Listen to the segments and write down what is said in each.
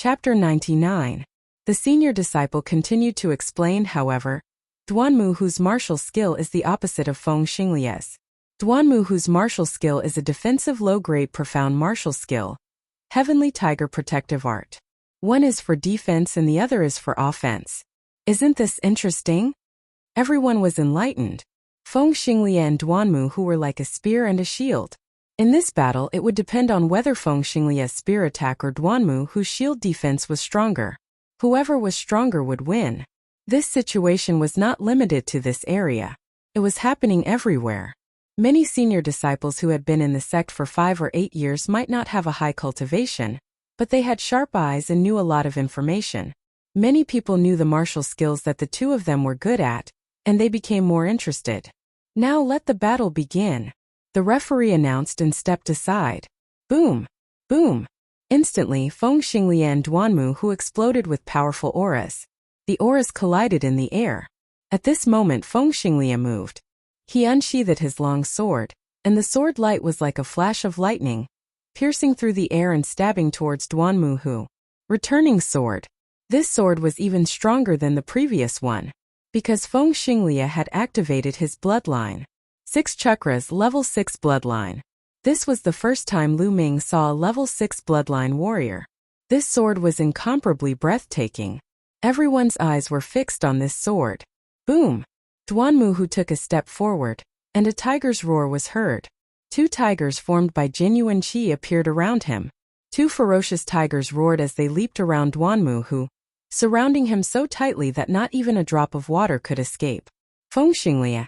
Chapter 99. The senior disciple continued to explain, however, Duanmu, whose martial skill is the opposite of Feng Xinglia's. Duanmu, whose martial skill is a defensive low-grade profound martial skill. Heavenly Tiger protective art. One is for defense and the other is for offense. Isn't this interesting? Everyone was enlightened. Feng Xinglia and Duanmu, who were like a spear and a shield. In this battle, it would depend on whether Feng Xinglia's spear attack or Duanmu, whose shield defense was stronger. Whoever was stronger would win. This situation was not limited to this area. It was happening everywhere. Many senior disciples who had been in the sect for 5 or 8 years might not have a high cultivation, but they had sharp eyes and knew a lot of information. Many people knew the martial skills that the two of them were good at, and they became more interested. Now let the battle begin. The referee announced and stepped aside. Boom! Boom! Instantly, Feng Xinglia and Duanmu, who exploded with powerful auras. The auras collided in the air. At this moment, Feng Xinglia moved. He unsheathed his long sword, and the sword light was like a flash of lightning, piercing through the air and stabbing towards Duanmu, who. Returning sword. This sword was even stronger than the previous one, because Feng Xinglia had activated his bloodline. 6 chakras, level 6 bloodline. This was the first time Lu Ming saw a level 6 bloodline warrior. This sword was incomparably breathtaking. Everyone's eyes were fixed on this sword. Boom! Duanmu, who took a step forward, and a tiger's roar was heard. 2 tigers formed by genuine qi appeared around him. 2 ferocious tigers roared as they leaped around Duanmu, who, surrounding him so tightly that not even a drop of water could escape. Feng Xinglia,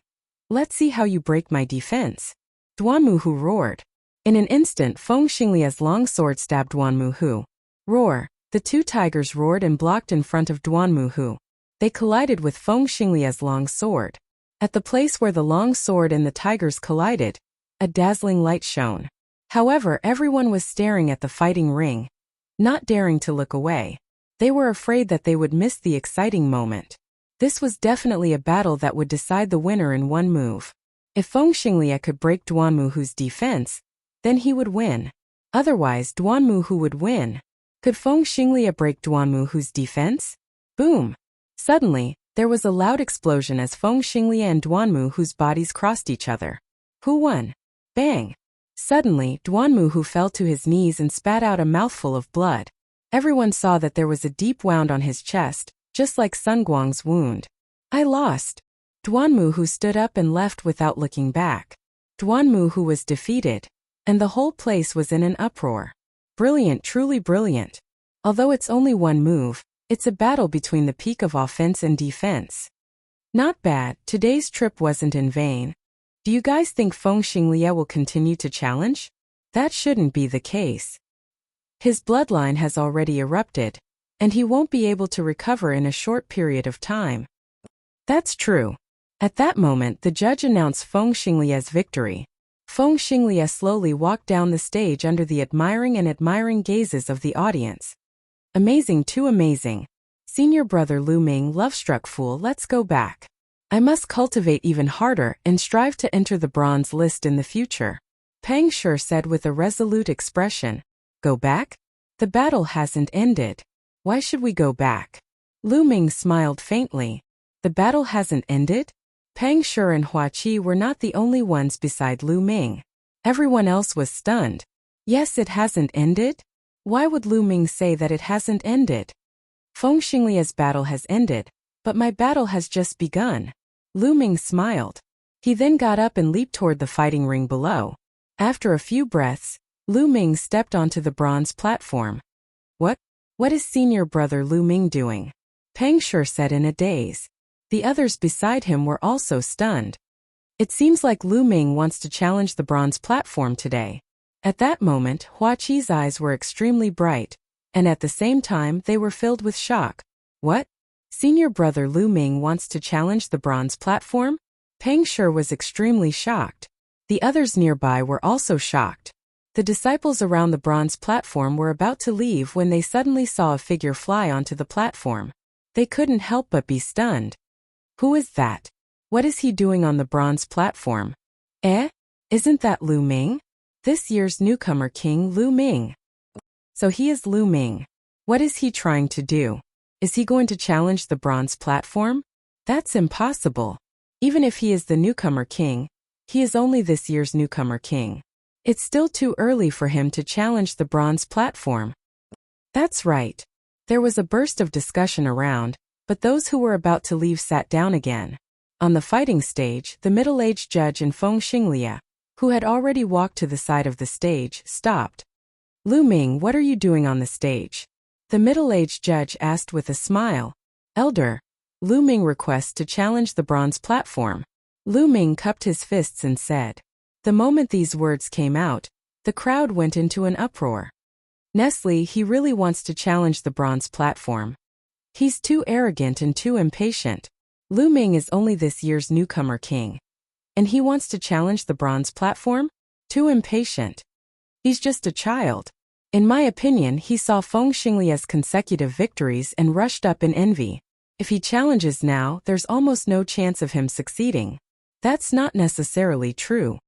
let's see how you break my defense. Duanmu, who roared. In an instant, Feng Xinglia's long sword stabbed Duanmu, who. Roar. The 2 tigers roared and blocked in front of Duanmu, who. They collided with Feng Xinglia's long sword. At the place where the long sword and the tigers collided, a dazzling light shone. However, everyone was staring at the fighting ring, not daring to look away. They were afraid that they would miss the exciting moment. This was definitely a battle that would decide the winner in one move. If Feng Xinglia could break Duanmu, whose defense, then he would win. Otherwise, Duanmu, who would win. Could Feng Xinglia break Duanmu, whose defense? Boom! Suddenly, there was a loud explosion as Feng Xinglia and Duanmu, whose bodies crossed each other. Who won? Bang! Suddenly, Duanmu, who fell to his knees and spat out a mouthful of blood. Everyone saw that there was a deep wound on his chest, just like Sun Guang's wound. I lost. Duanmu, who stood up and left without looking back. Duanmu, who was defeated. And the whole place was in an uproar. Brilliant, truly brilliant. Although it's only one move, it's a battle between the peak of offense and defense. Not bad, today's trip wasn't in vain. Do you guys think Feng Xinglia will continue to challenge? That shouldn't be the case. His bloodline has already erupted, and he won't be able to recover in a short period of time. That's true. At that moment, the judge announced Feng Xinglia's victory. Feng Xinglia slowly walked down the stage under the admiring gazes of the audience. Amazing, too amazing. Senior brother Lu Ming, love-struck fool, let's go back. I must cultivate even harder and strive to enter the bronze list in the future. Pang Shi said with a resolute expression. Go back? The battle hasn't ended. Why should we go back? Lu Ming smiled faintly. The battle hasn't ended? Pang Shi and Hua Qi were not the only ones beside Lu Ming. Everyone else was stunned. Yes, it hasn't ended? Why would Lu Ming say that it hasn't ended? Feng Xinglia's battle has ended, but my battle has just begun. Lu Ming smiled. He then got up and leaped toward the fighting ring below. After a few breaths, Lu Ming stepped onto the bronze platform. What is senior brother Lu Ming doing? Pang Shi said in a daze. The others beside him were also stunned. It seems like Lu Ming wants to challenge the bronze platform today. At that moment, Hua Qi's eyes were extremely bright, and at the same time they were filled with shock. What? Senior brother Lu Ming wants to challenge the bronze platform? Pang Shi was extremely shocked. The others nearby were also shocked. The disciples around the bronze platform were about to leave when they suddenly saw a figure fly onto the platform. They couldn't help but be stunned. Who is that? What is he doing on the bronze platform? Isn't that Lu Ming? This year's newcomer King Lu Ming. So he is Lu Ming. What is he trying to do? Is he going to challenge the bronze platform? That's impossible. Even if he is the newcomer king, he is only this year's newcomer king. It's still too early for him to challenge the bronze platform. That's right. There was a burst of discussion around, but those who were about to leave sat down again. On the fighting stage, the middle-aged judge in Feng Xinglia, who had already walked to the side of the stage, stopped. Lu Ming, what are you doing on the stage? The middle-aged judge asked with a smile. Elder, Lu Ming requests to challenge the bronze platform. Lu Ming cupped his fists and said. The moment these words came out, the crowd went into an uproar. Nestle, he really wants to challenge the bronze platform. He's too arrogant and too impatient. Lu Ming is only this year's newcomer king. And he wants to challenge the bronze platform? Too impatient. He's just a child. In my opinion, he saw Feng Xinglia's consecutive victories and rushed up in envy. If he challenges now, there's almost no chance of him succeeding. That's not necessarily true.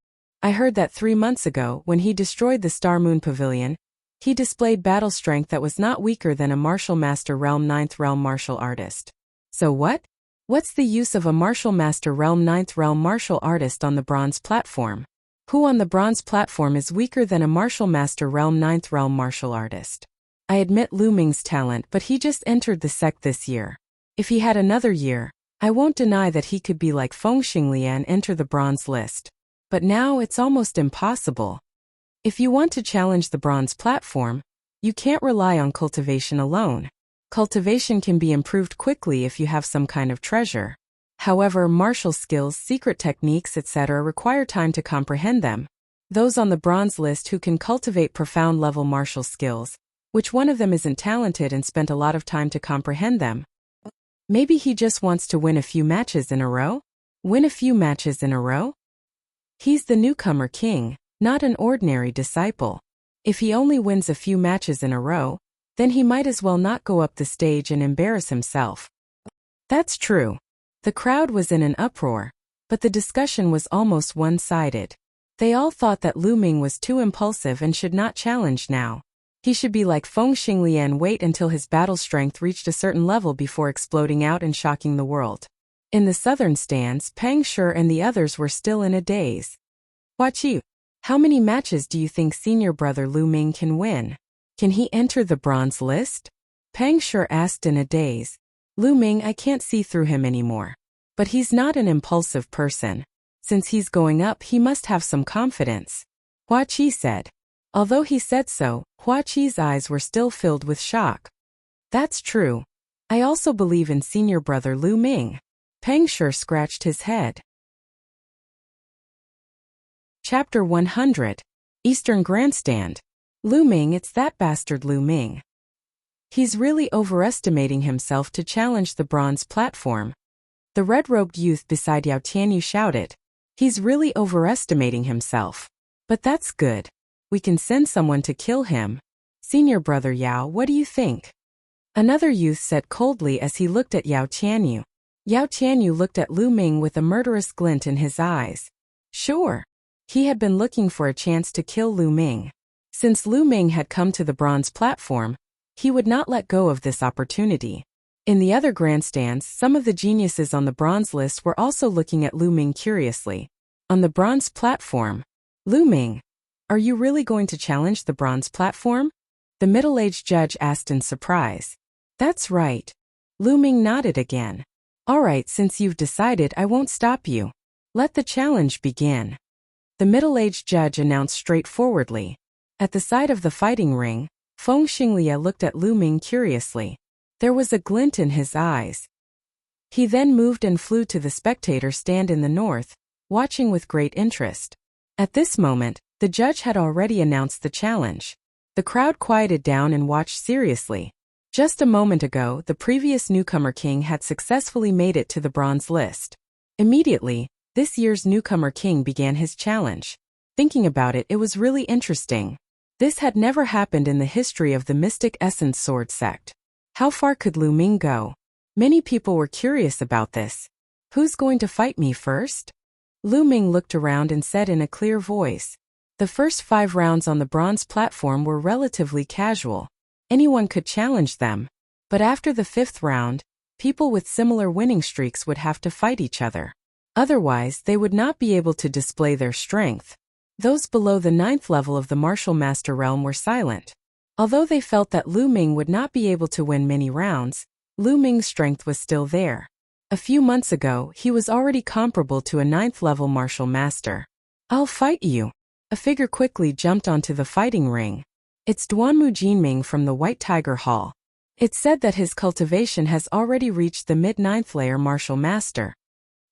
I heard that 3 months ago, when he destroyed the Star Moon Pavilion, he displayed battle strength that was not weaker than a martial master realm 9th realm martial artist. So what? What's the use of a martial master realm 9th realm martial artist on the bronze platform? Who on the bronze platform is weaker than a martial master realm 9th realm martial artist? I admit Lu Ming's talent, but he just entered the sect this year. If he had another year, I won't deny that he could be like Feng Xinglia and enter the bronze list. But now it's almost impossible. If you want to challenge the bronze platform, you can't rely on cultivation alone. Cultivation can be improved quickly if you have some kind of treasure. However, martial skills, secret techniques, etc. require time to comprehend them. Those on the bronze list who can cultivate profound level martial skills, which one of them isn't talented and spent a lot of time to comprehend them? Maybe he just wants to win a few matches in a row? Win a few matches in a row? He's the newcomer king, not an ordinary disciple. If he only wins a few matches in a row, then he might as well not go up the stage and embarrass himself. That's true. The crowd was in an uproar, but the discussion was almost one-sided. They all thought that Lu Ming was too impulsive and should not challenge now. He should be like Feng Xinglia and wait until his battle strength reached a certain level before exploding out and shocking the world. In the southern stands, Pang Shi and the others were still in a daze. Wuxia, how many matches do you think senior brother Lu Ming can win? Can he enter the bronze list? Pang Shi asked in a daze. Lu Ming, I can't see through him anymore. But he's not an impulsive person. Since he's going up, he must have some confidence. Wuxia said. Although he said so, Wuxia's eyes were still filled with shock. That's true. I also believe in senior brother Lu Ming. Pang Shi scratched his head. Chapter 100. Eastern Grandstand. Lu Ming, it's that bastard Lu Ming. He's really overestimating himself to challenge the bronze platform. The red-robed youth beside Yao Tianyu shouted. He's really overestimating himself. But that's good. We can send someone to kill him. Senior brother Yao, what do you think? Another youth said coldly as he looked at Yao Tianyu. Yao Tianyu looked at Lu Ming with a murderous glint in his eyes. Sure. He had been looking for a chance to kill Lu Ming. Since Lu Ming had come to the bronze platform, he would not let go of this opportunity. In the other grandstands, some of the geniuses on the bronze list were also looking at Lu Ming curiously. On the bronze platform, Lu Ming, are you really going to challenge the bronze platform? The middle-aged judge asked in surprise. That's right. Lu Ming nodded again. All right, since you've decided, I won't stop you. Let the challenge begin. The middle-aged judge announced straightforwardly. At the side of the fighting ring, Feng Xinglia looked at Lu Ming curiously. There was a glint in his eyes. He then moved and flew to the spectator stand in the north, watching with great interest. At this moment, the judge had already announced the challenge. The crowd quieted down and watched seriously. Just a moment ago, the previous newcomer king had successfully made it to the bronze list. Immediately, this year's newcomer king began his challenge. Thinking about it, it was really interesting. This had never happened in the history of the Mystic Essence Sword sect. How far could Lu Ming go? Many people were curious about this. Who's going to fight me first? Lu Ming looked around and said in a clear voice. The first 5 rounds on the bronze platform were relatively casual. Anyone could challenge them. But after the 5th round, people with similar winning streaks would have to fight each other. Otherwise, they would not be able to display their strength. Those below the 9th level of the martial master realm were silent. Although they felt that Lu Ming would not be able to win many rounds, Lu Ming's strength was still there. A few months ago, he was already comparable to a 9th level martial master. "I'll fight you." A figure quickly jumped onto the fighting ring. It's Duanmu Jinming from the White Tiger Hall. It's said that his cultivation has already reached the mid-9th layer martial master.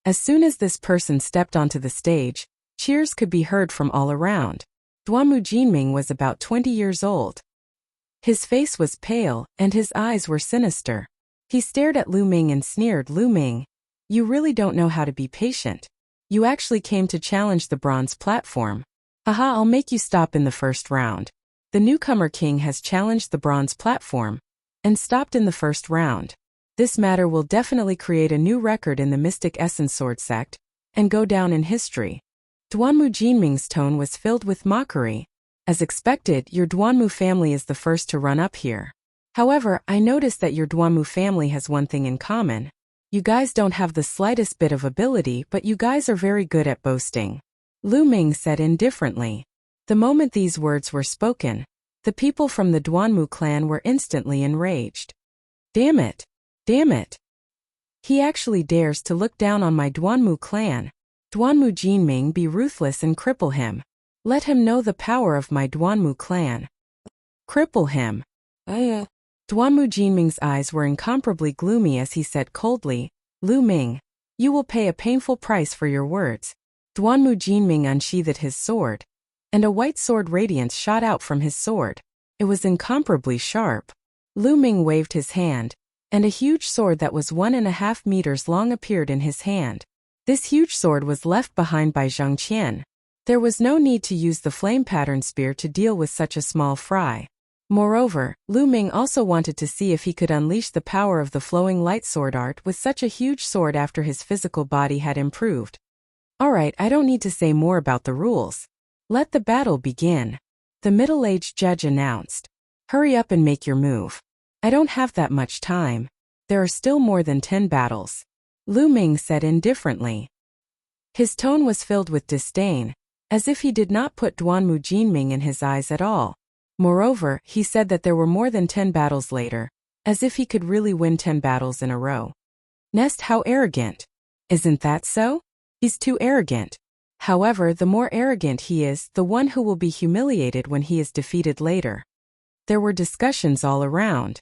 As soon as this person stepped onto the stage, cheers could be heard from all around. Duanmu Jinming was about 20 years old. His face was pale, and his eyes were sinister. He stared at Lu Ming and sneered, "Lu Ming, you really don't know how to be patient. You actually came to challenge the bronze platform. Haha, I'll make you stop in the 1st round." The newcomer king has challenged the bronze platform and stopped in the 1st round. This matter will definitely create a new record in the Mystic Essence Sword sect and go down in history. Duanmu Jinming's tone was filled with mockery. "As expected, your Duanmu family is the first to run up here. However, I noticed that your Duanmu family has one thing in common. You guys don't have the slightest bit of ability, but you guys are very good at boasting." Lu Ming said indifferently. The moment these words were spoken, the people from the Duanmu clan were instantly enraged. Damn it! Damn it! He actually dares to look down on my Duanmu clan. Duanmu Jinming, be ruthless and cripple him. Let him know the power of my Duanmu clan. Cripple him. Duanmu Jinming's eyes were incomparably gloomy as he said coldly, "Lu Ming, you will pay a painful price for your words." Duanmu Jinming unsheathed his sword, and a white sword radiance shot out from his sword. It was incomparably sharp. Lu Ming waved his hand, and a huge sword that was 1.5 meters long appeared in his hand. This huge sword was left behind by Zhang Qian. There was no need to use the flame pattern spear to deal with such a small fry. Moreover, Lu Ming also wanted to see if he could unleash the power of the flowing light sword art with such a huge sword after his physical body had improved. Alright, I don't need to say more about the rules. Let the battle begin. The middle-aged judge announced. Hurry up and make your move. I don't have that much time. There are still more than 10 battles. Lu Ming said indifferently. His tone was filled with disdain, as if he did not put Duanmu Jinming in his eyes at all. Moreover, he said that there were more than 10 battles later, as if he could really win 10 battles in a row. Nest, how arrogant. Isn't that so? He's too arrogant. However, the more arrogant he is, the one who will be humiliated when he is defeated later. There were discussions all around.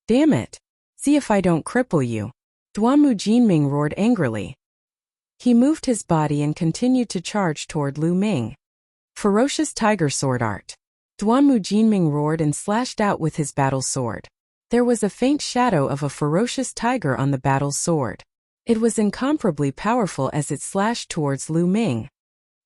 Damn it. See if I don't cripple you. Duanmu Jinming roared angrily. He moved his body and continued to charge toward Lu Ming. Ferocious tiger sword art. Duanmu Jinming roared and slashed out with his battle sword. There was a faint shadow of a ferocious tiger on the battle sword. It was incomparably powerful as it slashed towards Lu Ming.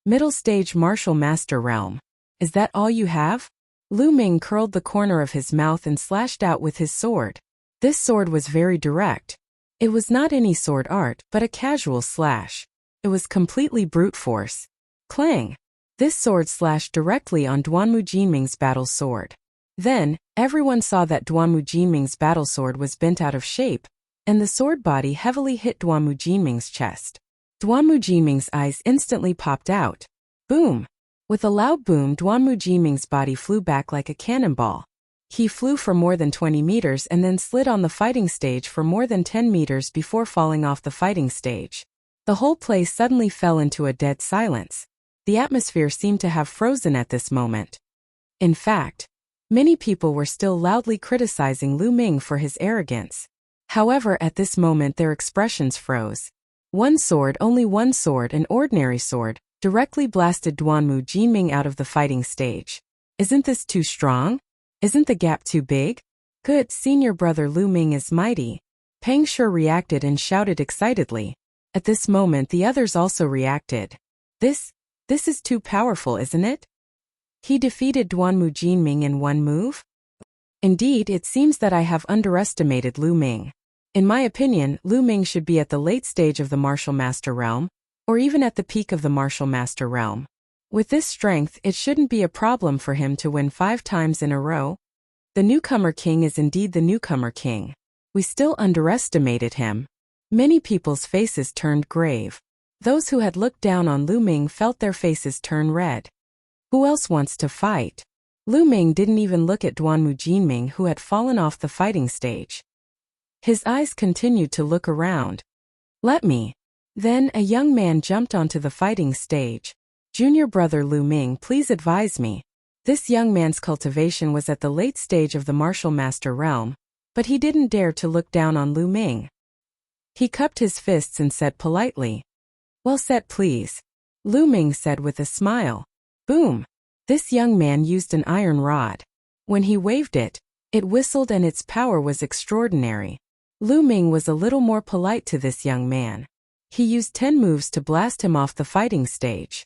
Middle stage martial master realm. Is that all you have? Lu Ming curled the corner of his mouth and slashed out with his sword. This sword was very direct. It was not any sword art, but a casual slash. It was completely brute force. Clang! This sword slashed directly on Duanmu Jinming's battle sword. Then, everyone saw that Duanmu Jinming's battle sword was bent out of shape, and the sword body heavily hit Duanmu Jinming's chest. Duanmu Jinming's eyes instantly popped out. Boom! With a loud boom, Duanmu Jinming's body flew back like a cannonball. He flew for more than 20 meters and then slid on the fighting stage for more than 10 meters before falling off the fighting stage. The whole place suddenly fell into a dead silence. The atmosphere seemed to have frozen at this moment. In fact, many people were still loudly criticizing Lu Ming for his arrogance. However, at this moment their expressions froze. One sword, only one sword, an ordinary sword, directly blasted Duanmu Jinming out of the fighting stage. Isn't this too strong? Isn't the gap too big? Good, senior brother Lu Ming is mighty. Peng Shi reacted and shouted excitedly. At this moment the others also reacted. This is too powerful, isn't it? He defeated Duanmu Jinming in one move? Indeed, it seems that I have underestimated Lu Ming. In my opinion, Lu Ming should be at the late stage of the martial master realm, or even at the peak of the martial master realm. With this strength, it shouldn't be a problem for him to win 5 times in a row. The newcomer king is indeed the newcomer king. We still underestimated him. Many people's faces turned grave. Those who had looked down on Lu Ming felt their faces turn red. Who else wants to fight? Lu Ming didn't even look at Duanmu Jinming, who had fallen off the fighting stage. His eyes continued to look around. Let me. Then a young man jumped onto the fighting stage. Junior brother Lu Ming, please advise me. This young man's cultivation was at the late stage of the martial master realm, but he didn't dare to look down on Lu Ming. He cupped his fists and said politely, "Well said, please." Lu Ming said with a smile. Boom! This young man used an iron rod. When he waved it, it whistled and its power was extraordinary. Lu Ming was a little more polite to this young man. He used 10 moves to blast him off the fighting stage.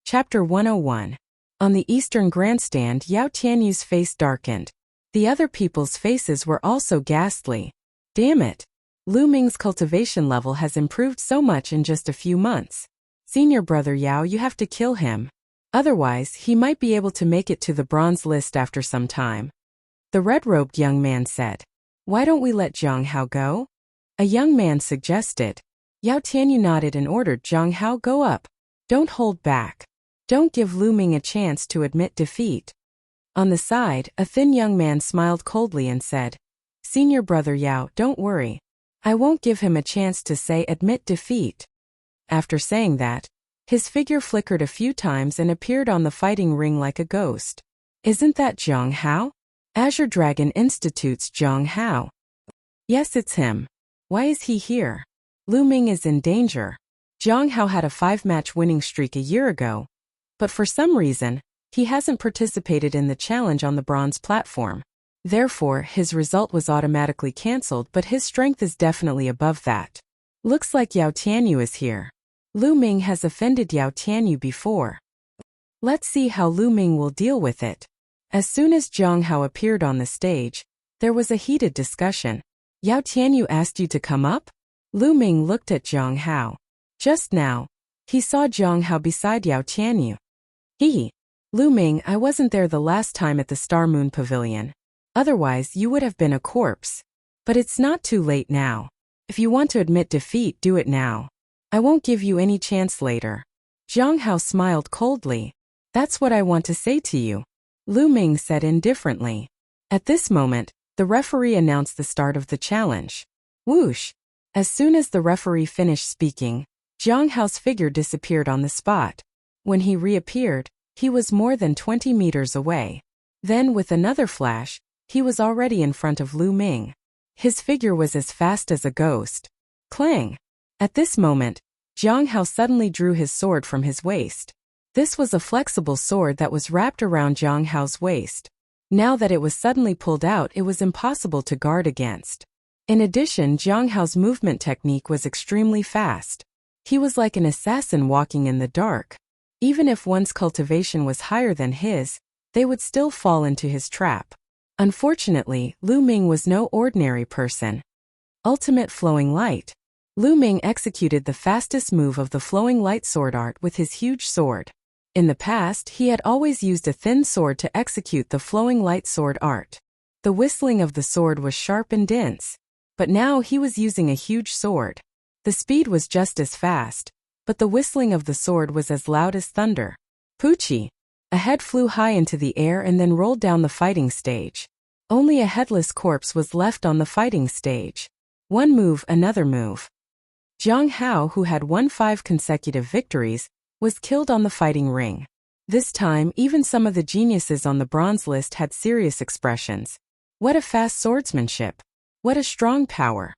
Chapter 101. On the eastern grandstand, Yao Tianyu's face darkened. The other people's faces were also ghastly. Damn it! Lu Ming's cultivation level has improved so much in just a few months. Senior brother Yao, you have to kill him. Otherwise, he might be able to make it to the bronze list after some time. The red-robed young man said. Why don't we let Zhang Hao go? A young man suggested. Yao Tianyu nodded and ordered Zhang Hao go up. Don't hold back. Don't give Lu Ming a chance to admit defeat. On the side, a thin young man smiled coldly and said, Senior brother Yao, don't worry. I won't give him a chance to say admit defeat. After saying that, his figure flickered a few times and appeared on the fighting ring like a ghost. Isn't that Zhang Hao? Azure Dragon Institute's Zhang Hao. Yes, it's him. Why is he here? Lu Ming is in danger. Zhang Hao had a 5-match winning streak a year ago, but for some reason, he hasn't participated in the challenge on the bronze platform. Therefore, his result was automatically cancelled, but his strength is definitely above that. Looks like Yao Tianyu is here. Lu Ming has offended Yao Tianyu before. Let's see how Lu Ming will deal with it. As soon as Zhang Hao appeared on the stage, there was a heated discussion. Yao Tianyu asked you to come up? Lu Ming looked at Zhang Hao. Just now, he saw Zhang Hao beside Yao Tianyu. Lu Ming, I wasn't there the last time at the Star Moon Pavilion. Otherwise, you would have been a corpse. But it's not too late now. If you want to admit defeat, do it now. I won't give you any chance later. Zhang Hao smiled coldly. That's what I want to say to you. Lu Ming said indifferently. At this moment, the referee announced the start of the challenge. Whoosh! As soon as the referee finished speaking, Zhang Hao's figure disappeared on the spot. When he reappeared, he was more than 20 meters away. Then, with another flash, he was already in front of Lu Ming. His figure was as fast as a ghost. Clang! At this moment, Zhang Hao suddenly drew his sword from his waist. This was a flexible sword that was wrapped around Zhang Hao's waist. Now that it was suddenly pulled out, it was impossible to guard against. In addition, Zhang Hao's movement technique was extremely fast. He was like an assassin walking in the dark. Even if one's cultivation was higher than his, they would still fall into his trap. Unfortunately, Lu Ming was no ordinary person. Ultimate Flowing Light. Lu Ming executed the fastest move of the Flowing Light sword art with his huge sword. In the past, he had always used a thin sword to execute the Flowing Light sword art. The whistling of the sword was sharp and dense, but now he was using a huge sword. The speed was just as fast, but the whistling of the sword was as loud as thunder. Poochie! A head flew high into the air and then rolled down the fighting stage. Only a headless corpse was left on the fighting stage. One move, another move. Zhang Hao, who had won 5 consecutive victories, was killed on the fighting ring. This time, even some of the geniuses on the bronze list had serious expressions. What a fast swordsmanship! What a strong power!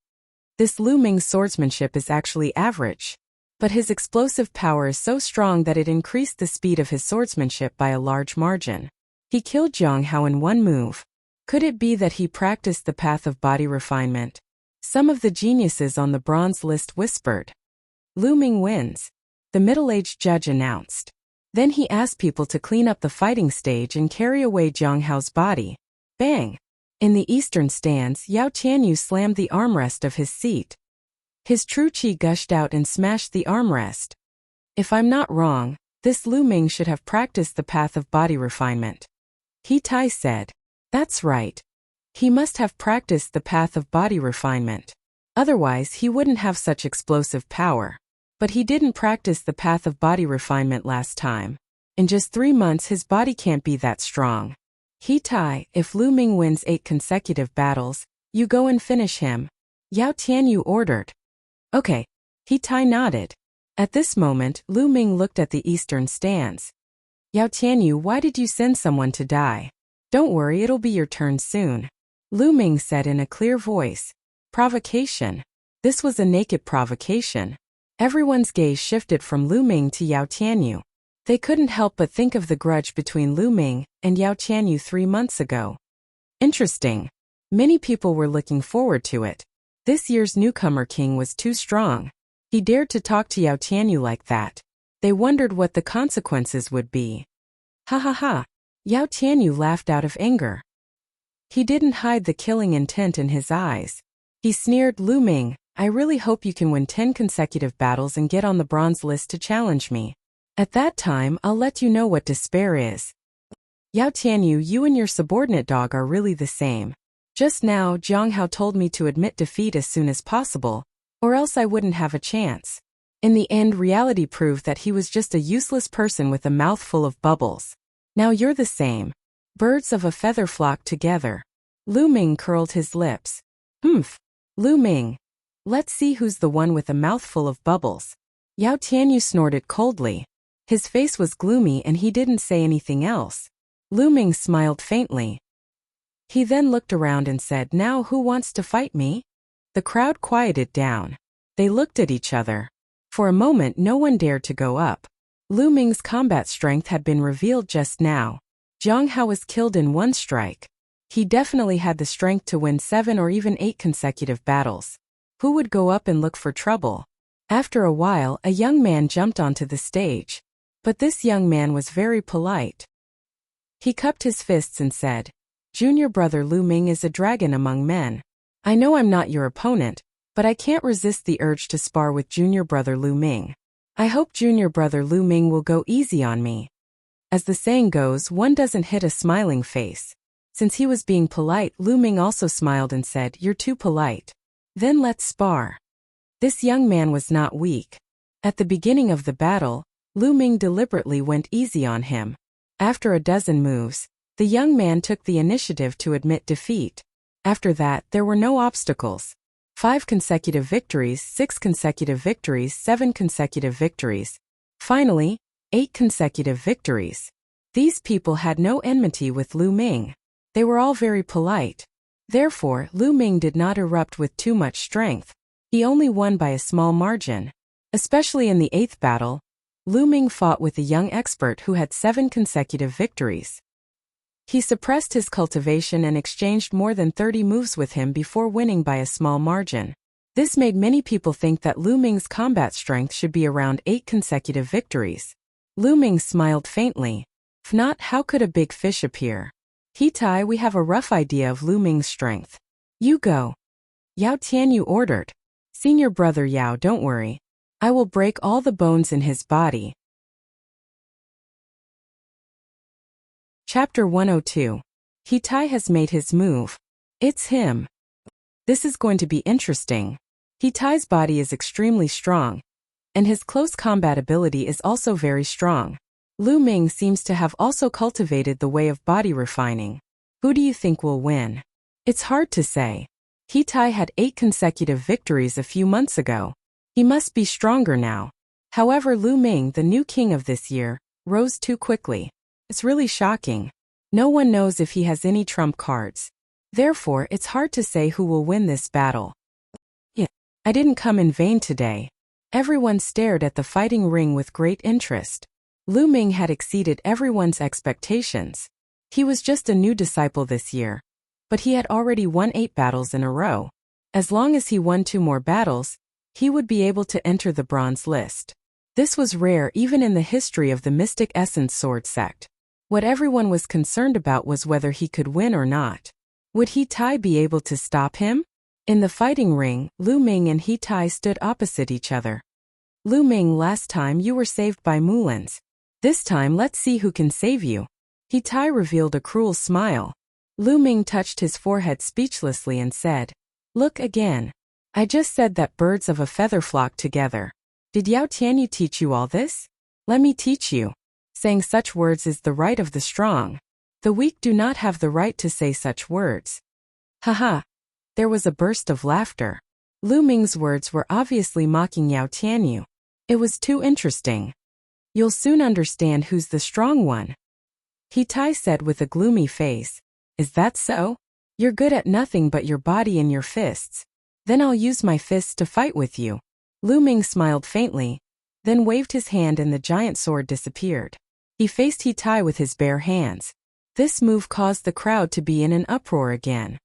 This Lu Ming's swordsmanship is actually average. But his explosive power is so strong that it increased the speed of his swordsmanship by a large margin. He killed Zhang Hao in one move. Could it be that he practiced the path of body refinement? Some of the geniuses on the bronze list whispered. Lu Ming wins. The middle-aged judge announced. Then he asked people to clean up the fighting stage and carry away Zhang Hao's body. Bang! In the eastern stands, Yao Tianyu slammed the armrest of his seat. His true qi gushed out and smashed the armrest. If I'm not wrong, This Lu Ming should have practiced the path of body refinement. He Tai said. That's right. He must have practiced the path of body refinement. Otherwise, he wouldn't have such explosive power. But he didn't practice the path of body refinement last time. In just 3 months his body can't be that strong. He Tai, if Lu Ming wins 8 consecutive battles, you go and finish him. Yao Tianyu ordered. Okay. He Tai nodded. At this moment, Lu Ming looked at the eastern stands. Yao Tianyu, why did you send someone to die? Don't worry, it'll be your turn soon. Lu Ming said in a clear voice. Provocation. This was a naked provocation. Everyone's gaze shifted from Lu Ming to Yao Tianyu. They couldn't help but think of the grudge between Lu Ming and Yao Tianyu 3 months ago. Interesting. Many people were looking forward to it. This year's newcomer king was too strong. He dared to talk to Yao Tianyu like that. They wondered what the consequences would be. Ha ha ha. Yao Tianyu laughed out of anger. He didn't hide the killing intent in his eyes. He sneered, Lu Ming, I really hope you can win 10 consecutive battles and get on the bronze list to challenge me. At that time, I'll let you know what despair is. Yao Tianyu, you and your subordinate dog are really the same. Just now, Jiang Hao told me to admit defeat as soon as possible, or else I wouldn't have a chance. In the end, reality proved that he was just a useless person with a mouth full of bubbles. Now you're the same. Birds of a feather flock together. Lu Ming curled his lips. Humph. Lu Ming. Let's see who's the one with a mouthful of bubbles. Yao Tianyu snorted coldly. His face was gloomy and he didn't say anything else. Lu Ming smiled faintly. He then looked around and said, now who wants to fight me? The crowd quieted down. They looked at each other. For a moment no one dared to go up. Lu Ming's combat strength had been revealed just now. Jiang Hao was killed in 1 strike. He definitely had the strength to win 7 or even 8 consecutive battles. Who would go up and look for trouble? After a while, a young man jumped onto the stage. But this young man was very polite. He cupped his fists and said, Junior brother Lu Ming is a dragon among men. I know I'm not your opponent, but I can't resist the urge to spar with junior brother Lu Ming. I hope junior brother Lu Ming will go easy on me. As the saying goes, one doesn't hit a smiling face. Since he was being polite, Lu Ming also smiled and said, you're too polite. Then let's spar. This young man was not weak. At the beginning of the battle, Lu Ming deliberately went easy on him. After a dozen moves, the young man took the initiative to admit defeat. After that, there were no obstacles. 5 consecutive victories, 6 consecutive victories, 7 consecutive victories. Finally, 8 consecutive victories. These people had no enmity with Lu Ming. They were all very polite. Therefore, Lu Ming did not erupt with too much strength. He only won by a small margin. Especially in the 8th battle, Lu Ming fought with a young expert who had 7 consecutive victories. He suppressed his cultivation and exchanged more than 30 moves with him before winning by a small margin. This made many people think that Lu Ming's combat strength should be around 8 consecutive victories. Lu Ming smiled faintly. If not, how could a big fish appear? He Tai, we have a rough idea of Lu Ming's strength. You go. Yao Tianyu ordered. Senior brother Yao, don't worry. I will break all the bones in his body. Chapter 102. He Tai has made his move. It's him. This is going to be interesting. He Tai's body is extremely strong, and his close combat ability is also very strong. Lu Ming seems to have also cultivated the way of body refining. Who do you think will win? It's hard to say. He Tai had 8 consecutive victories a few months ago. He must be stronger now. However, Lu Ming, the new king of this year, rose too quickly. It's really shocking. No one knows if he has any trump cards. Therefore, it's hard to say who will win this battle. Yeah, I didn't come in vain today. Everyone stared at the fighting ring with great interest. Lu Ming had exceeded everyone's expectations. He was just a new disciple this year, but he had already won 8 battles in a row. As long as he won 2 more battles, he would be able to enter the bronze list. This was rare even in the history of the Mystic Essence Sword sect. What everyone was concerned about was whether he could win or not. Would He Tai be able to stop him? In the fighting ring, Lu Ming and He Tai stood opposite each other. Lu Ming, last time you were saved by Mulans. This time let's see who can save you. He Tai revealed a cruel smile. Lu Ming touched his forehead speechlessly and said, "Look again. I just said that birds of a feather flock together. Did Yao Tianyu teach you all this? Let me teach you. Saying such words is the right of the strong. The weak do not have the right to say such words." Haha. There was a burst of laughter. Lu Ming's words were obviously mocking Yao Tianyu. It was too interesting. "You'll soon understand who's the strong one," He Tai said with a gloomy face. "Is that so? You're good at nothing but your body and your fists. Then I'll use my fists to fight with you." Lu Ming smiled faintly, then waved his hand and the giant sword disappeared. He faced He Tai with his bare hands. This move caused the crowd to be in an uproar again.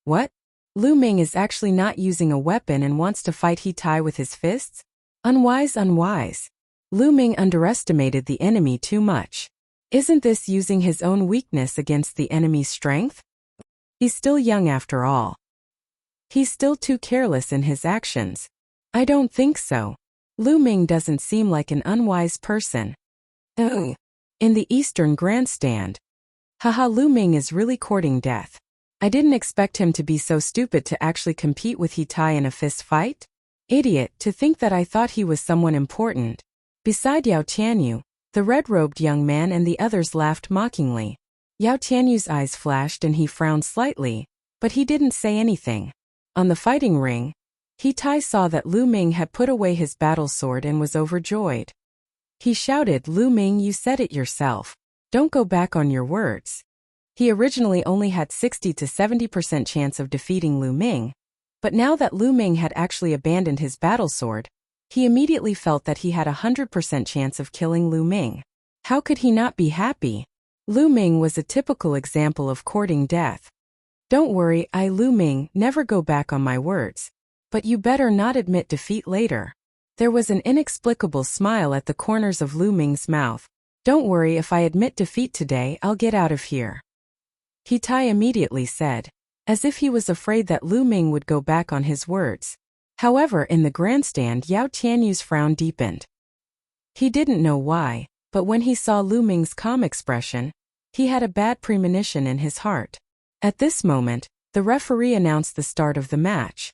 What? Lu Ming is actually not using a weapon and wants to fight He Tai with his fists? Unwise, unwise. Lu Ming underestimated the enemy too much. Isn't this using his own weakness against the enemy's strength? He's still young after all. He's still too careless in his actions. I don't think so. Lu Ming doesn't seem like an unwise person. Ugh. In the Eastern Grandstand. Haha, Lu Ming is really courting death. I didn't expect him to be so stupid to actually compete with He Tai in a fist fight. Idiot, to think that I thought he was someone important. Beside Yao Tianyu, the red-robed young man and the others laughed mockingly. Yao Tianyu's eyes flashed and he frowned slightly, but he didn't say anything. On the fighting ring, He Tai saw that Lu Ming had put away his battle sword and was overjoyed. He shouted, "Lu Ming, you said it yourself. Don't go back on your words." He originally only had 60 to 70% chance of defeating Lu Ming, but now that Lu Ming had actually abandoned his battle sword, he immediately felt that he had a 100% chance of killing Lu Ming. How could he not be happy? Lu Ming was a typical example of courting death. "Don't worry, Lu Ming, never go back on my words. But you better not admit defeat later." There was an inexplicable smile at the corners of Lu Ming's mouth. "Don't worry, if I admit defeat today, I'll get out of here," He Tai immediately said, as if he was afraid that Lu Ming would go back on his words. However, in the grandstand, Yao Tianyu's frown deepened. He didn't know why, but when he saw Lu Ming's calm expression, he had a bad premonition in his heart. At this moment, the referee announced the start of the match.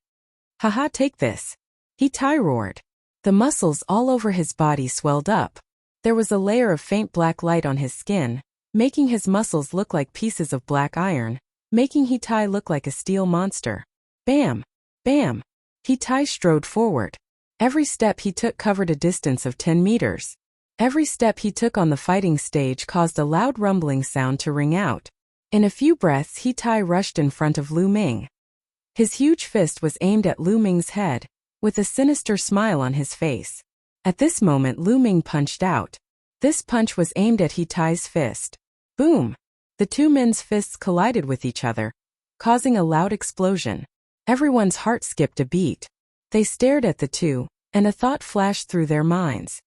"Haha, take this," He Tai roared. The muscles all over his body swelled up. There was a layer of faint black light on his skin, making his muscles look like pieces of black iron, making He Tai look like a steel monster. Bam! Bam! He Tai strode forward. Every step he took covered a distance of 10 meters. Every step he took on the fighting stage caused a loud rumbling sound to ring out. In a few breaths, He Tai rushed in front of Lu Ming. His huge fist was aimed at Lu Ming's head, with a sinister smile on his face. At this moment, Lu Ming punched out. This punch was aimed at He Tai's fist. Boom! The two men's fists collided with each other, causing a loud explosion. Everyone's heart skipped a beat. They stared at the two, and a thought flashed through their minds.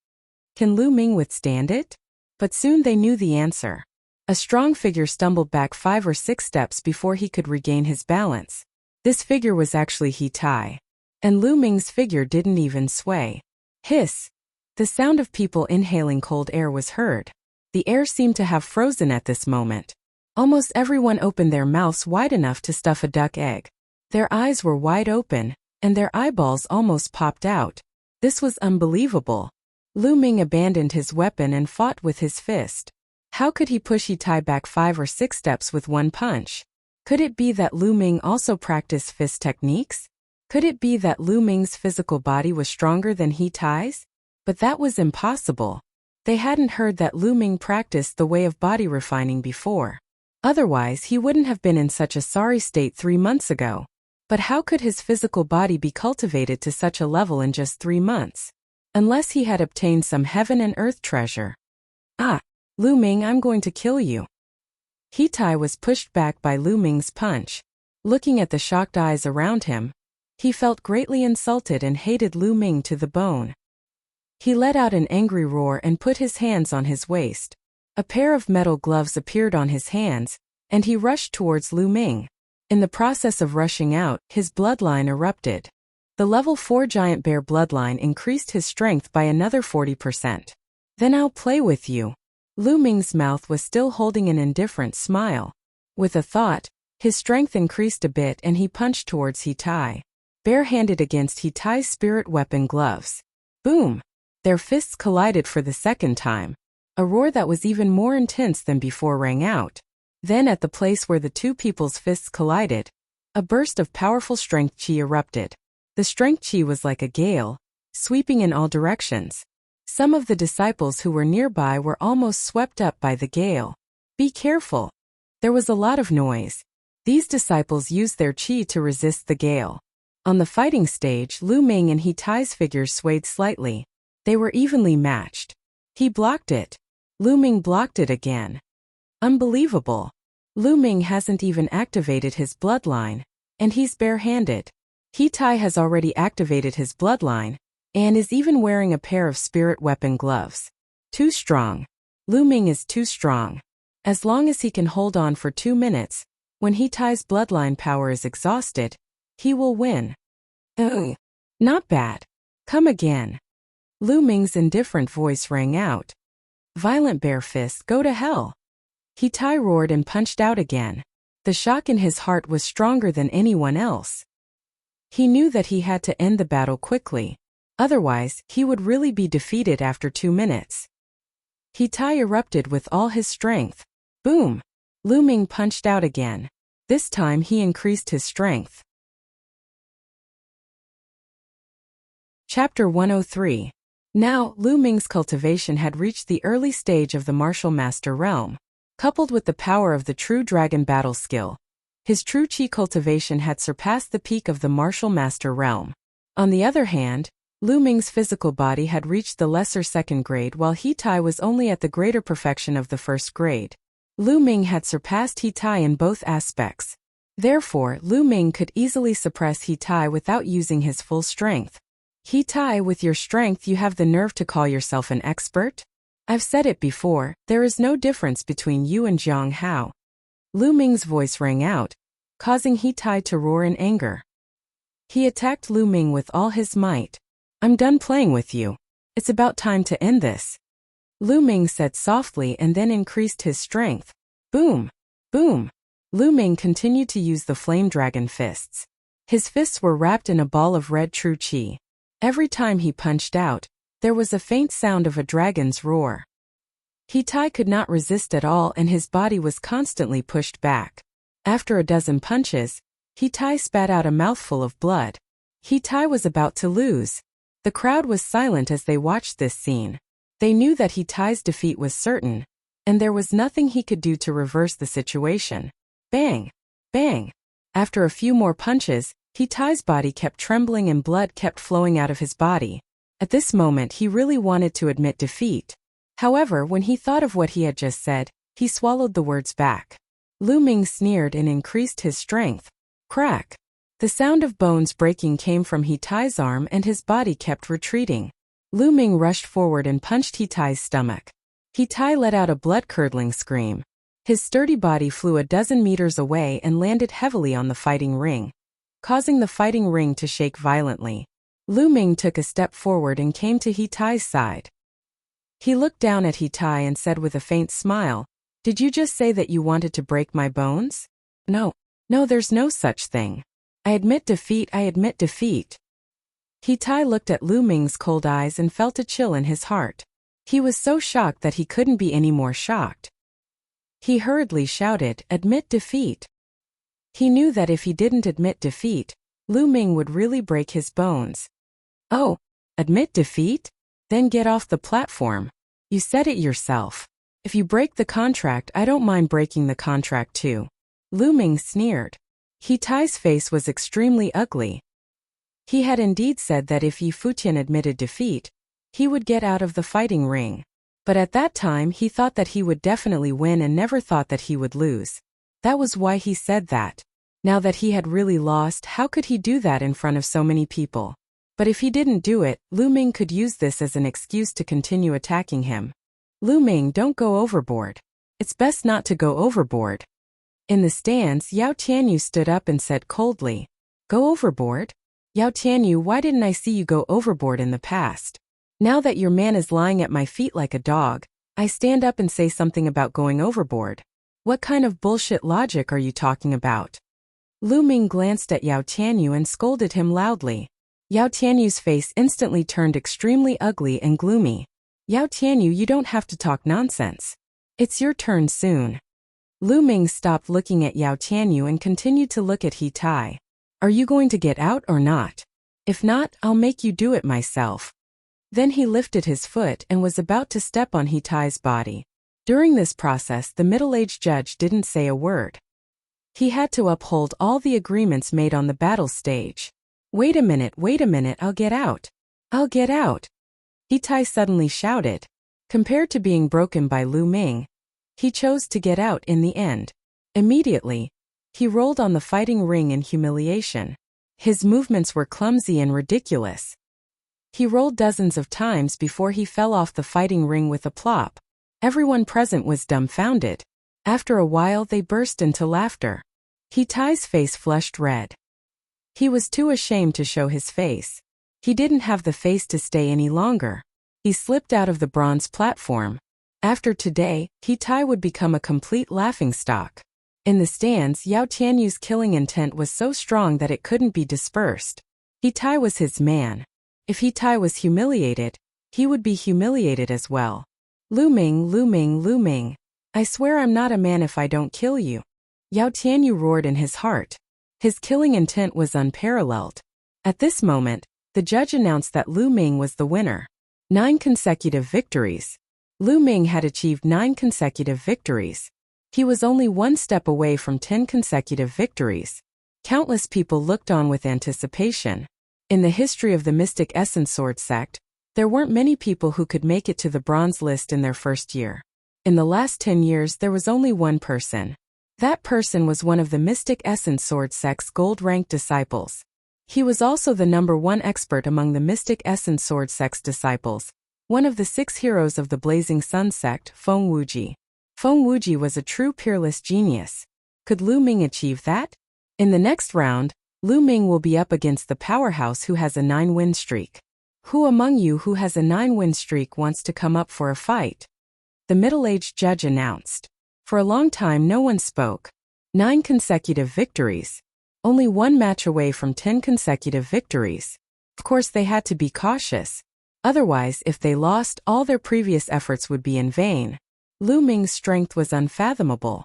Can Lu Ming withstand it? But soon they knew the answer. A strong figure stumbled back 5 or 6 steps before he could regain his balance. This figure was actually He Tai. And Lu Ming's figure didn't even sway. Hiss! The sound of people inhaling cold air was heard. The air seemed to have frozen at this moment. Almost everyone opened their mouths wide enough to stuff a duck egg. Their eyes were wide open, and their eyeballs almost popped out. This was unbelievable. Lu Ming abandoned his weapon and fought with his fist. How could he push He Tai back 5 or 6 steps with one punch? Could it be that Lu Ming also practiced fist techniques? Could it be that Lu Ming's physical body was stronger than He Tai's? But that was impossible. They hadn't heard that Lu Ming practiced the way of body refining before. Otherwise, he wouldn't have been in such a sorry state 3 months ago. But how could his physical body be cultivated to such a level in just 3 months? Unless he had obtained some heaven and earth treasure. Ah! Lu Ming, I'm going to kill you. He Tai was pushed back by Lu Ming's punch. Looking at the shocked eyes around him, he felt greatly insulted and hated Lu Ming to the bone. He let out an angry roar and put his hands on his waist. A pair of metal gloves appeared on his hands, and he rushed towards Lu Ming. In the process of rushing out, his bloodline erupted. The level 4 giant bear bloodline increased his strength by another 40%. Then I'll play with you. Lu Ming's mouth was still holding an indifferent smile. With a thought, his strength increased a bit and he punched towards He Tai. Barehanded against He Tai's spirit weapon gloves. Boom! Their fists collided for the second time. A roar that was even more intense than before rang out. Then at the place where the two people's fists collided, a burst of powerful strength chi erupted. The strength chi was like a gale, sweeping in all directions. Some of the disciples who were nearby were almost swept up by the gale. Be careful. There was a lot of noise. These disciples used their chi to resist the gale. On the fighting stage, Lu Ming and He Tai's figures swayed slightly. They were evenly matched. He blocked it. Lu Ming blocked it again. Unbelievable. Lu Ming hasn't even activated his bloodline, and he's barehanded. He Tai has already activated his bloodline, and is even wearing a pair of spirit weapon gloves. Too strong. Lu Ming is too strong. As long as he can hold on for 2 minutes, when He Tai's bloodline power is exhausted, he will win. Ugh. Not bad. Come again. Lu Ming's indifferent voice rang out. Violent bare fist, go to hell. He Tai roared and punched out again. The shock in his heart was stronger than anyone else. He knew that he had to end the battle quickly. Otherwise, he would really be defeated after 2 minutes. He Tai erupted with all his strength. Boom! Lu Ming punched out again. This time he increased his strength. Chapter 103. Now, Lu Ming's cultivation had reached the early stage of the martial master realm. Coupled with the power of the true dragon battle skill, his true chi cultivation had surpassed the peak of the martial master realm. On the other hand, Lu Ming's physical body had reached the lesser second grade while He Tai was only at the greater perfection of the first grade. Lu Ming had surpassed He Tai in both aspects. Therefore, Lu Ming could easily suppress He Tai without using his full strength. He Tai, with your strength you have the nerve to call yourself an expert? I've said it before, there is no difference between you and Jiang Hao. Lu Ming's voice rang out, causing He Tai to roar in anger. He attacked Lu Ming with all his might. I'm done playing with you. It's about time to end this. Lu Ming said softly and then increased his strength. Boom! Boom! Lu Ming continued to use the flame dragon fists. His fists were wrapped in a ball of red true chi. Every time he punched out, there was a faint sound of a dragon's roar. He Tai could not resist at all and his body was constantly pushed back. After a dozen punches, He Tai spat out a mouthful of blood. He Tai was about to lose. The crowd was silent as they watched this scene. They knew that He Tai's defeat was certain, and there was nothing he could do to reverse the situation. Bang! Bang! After a few more punches, He Tai's body kept trembling and blood kept flowing out of his body. At this moment he really wanted to admit defeat. However, when he thought of what he had just said, he swallowed the words back. Lu Ming sneered and increased his strength. Crack! The sound of bones breaking came from He Tai's arm and his body kept retreating. Lu Ming rushed forward and punched He Tai's stomach. He Tai let out a blood-curdling scream. His sturdy body flew a dozen meters away and landed heavily on the fighting ring, causing the fighting ring to shake violently. Lu Ming took a step forward and came to He Tai's side. He looked down at He Tai and said with a faint smile, "Did you just say that you wanted to break my bones?" No, there's no such thing. I admit defeat, I admit defeat." He Tai looked at Lu Ming's cold eyes and felt a chill in his heart. He was so shocked that he couldn't be any more shocked. He hurriedly shouted, "Admit defeat." He knew that if he didn't admit defeat, Lu Ming would really break his bones. "Oh, admit defeat? Then get off the platform. You said it yourself. If you break the contract, I don't mind breaking the contract too." Lu Ming sneered. He Tai's face was extremely ugly. He had indeed said that if Yi Futian admitted defeat, he would get out of the fighting ring. But at that time he thought that he would definitely win and never thought that he would lose. That was why he said that. Now that he had really lost, how could he do that in front of so many people? But if he didn't do it, Lu Ming could use this as an excuse to continue attacking him. "Lu Ming, don't go overboard. It's best not to go overboard." In the stands, Yao Tianyu stood up and said coldly, "Go overboard? Yao Tianyu, why didn't I see you go overboard in the past?" Now that your man is lying at my feet like a dog, I stand up and say something about going overboard. What kind of bullshit logic are you talking about? Lu Ming glanced at Yao Tianyu and scolded him loudly. Yao Tianyu's face instantly turned extremely ugly and gloomy. Yao Tianyu, you don't have to talk nonsense. It's your turn soon. Lu Ming stopped looking at Yao Tianyu and continued to look at He Tai. Are you going to get out or not? If not, I'll make you do it myself. Then he lifted his foot and was about to step on He Tai's body. During this process, the middle-aged judge didn't say a word. He had to uphold all the agreements made on the battle stage. Wait a minute, I'll get out. I'll get out. He Tai suddenly shouted. Compared to being broken by Lu Ming, he chose to get out in the end. Immediately, he rolled on the fighting ring in humiliation. His movements were clumsy and ridiculous. He rolled dozens of times before he fell off the fighting ring with a plop. Everyone present was dumbfounded. After a while they burst into laughter. He Tai's face flushed red. He was too ashamed to show his face. He didn't have the face to stay any longer. He slipped out of the bronze platform. After today, He Tai would become a complete laughingstock. In the stands, Yao Tianyu's killing intent was so strong that it couldn't be dispersed. He Tai was his man. If He Tai was humiliated, he would be humiliated as well. Lu Ming, I swear I'm not a man if I don't kill you. Yao Tianyu roared in his heart. His killing intent was unparalleled. At this moment, the judge announced that Lu Ming was the winner. 9 consecutive victories. Lu Ming had achieved 9 consecutive victories. He was only one step away from 10 consecutive victories. Countless people looked on with anticipation. In the history of the Mystic Essence Sword sect, there weren't many people who could make it to the bronze list in their first year. In the last 10 years there was only one person. That person was one of the Mystic Essence Sword sect's gold-ranked disciples. He was also the #1 expert among the Mystic Essence Sword sect's disciples, one of the 6 heroes of the Blazing Sun sect, Feng Wuji. Feng Wuji was a true peerless genius. Could Lu Ming achieve that? In the next round, Lu Ming will be up against the powerhouse who has a 9-win streak. Who among you who has a 9-win streak wants to come up for a fight? The middle-aged judge announced. For a long time no one spoke. 9 consecutive victories. Only one match away from 10 consecutive victories. Of course they had to be cautious. Otherwise, if they lost, all their previous efforts would be in vain. Lu Ming's strength was unfathomable.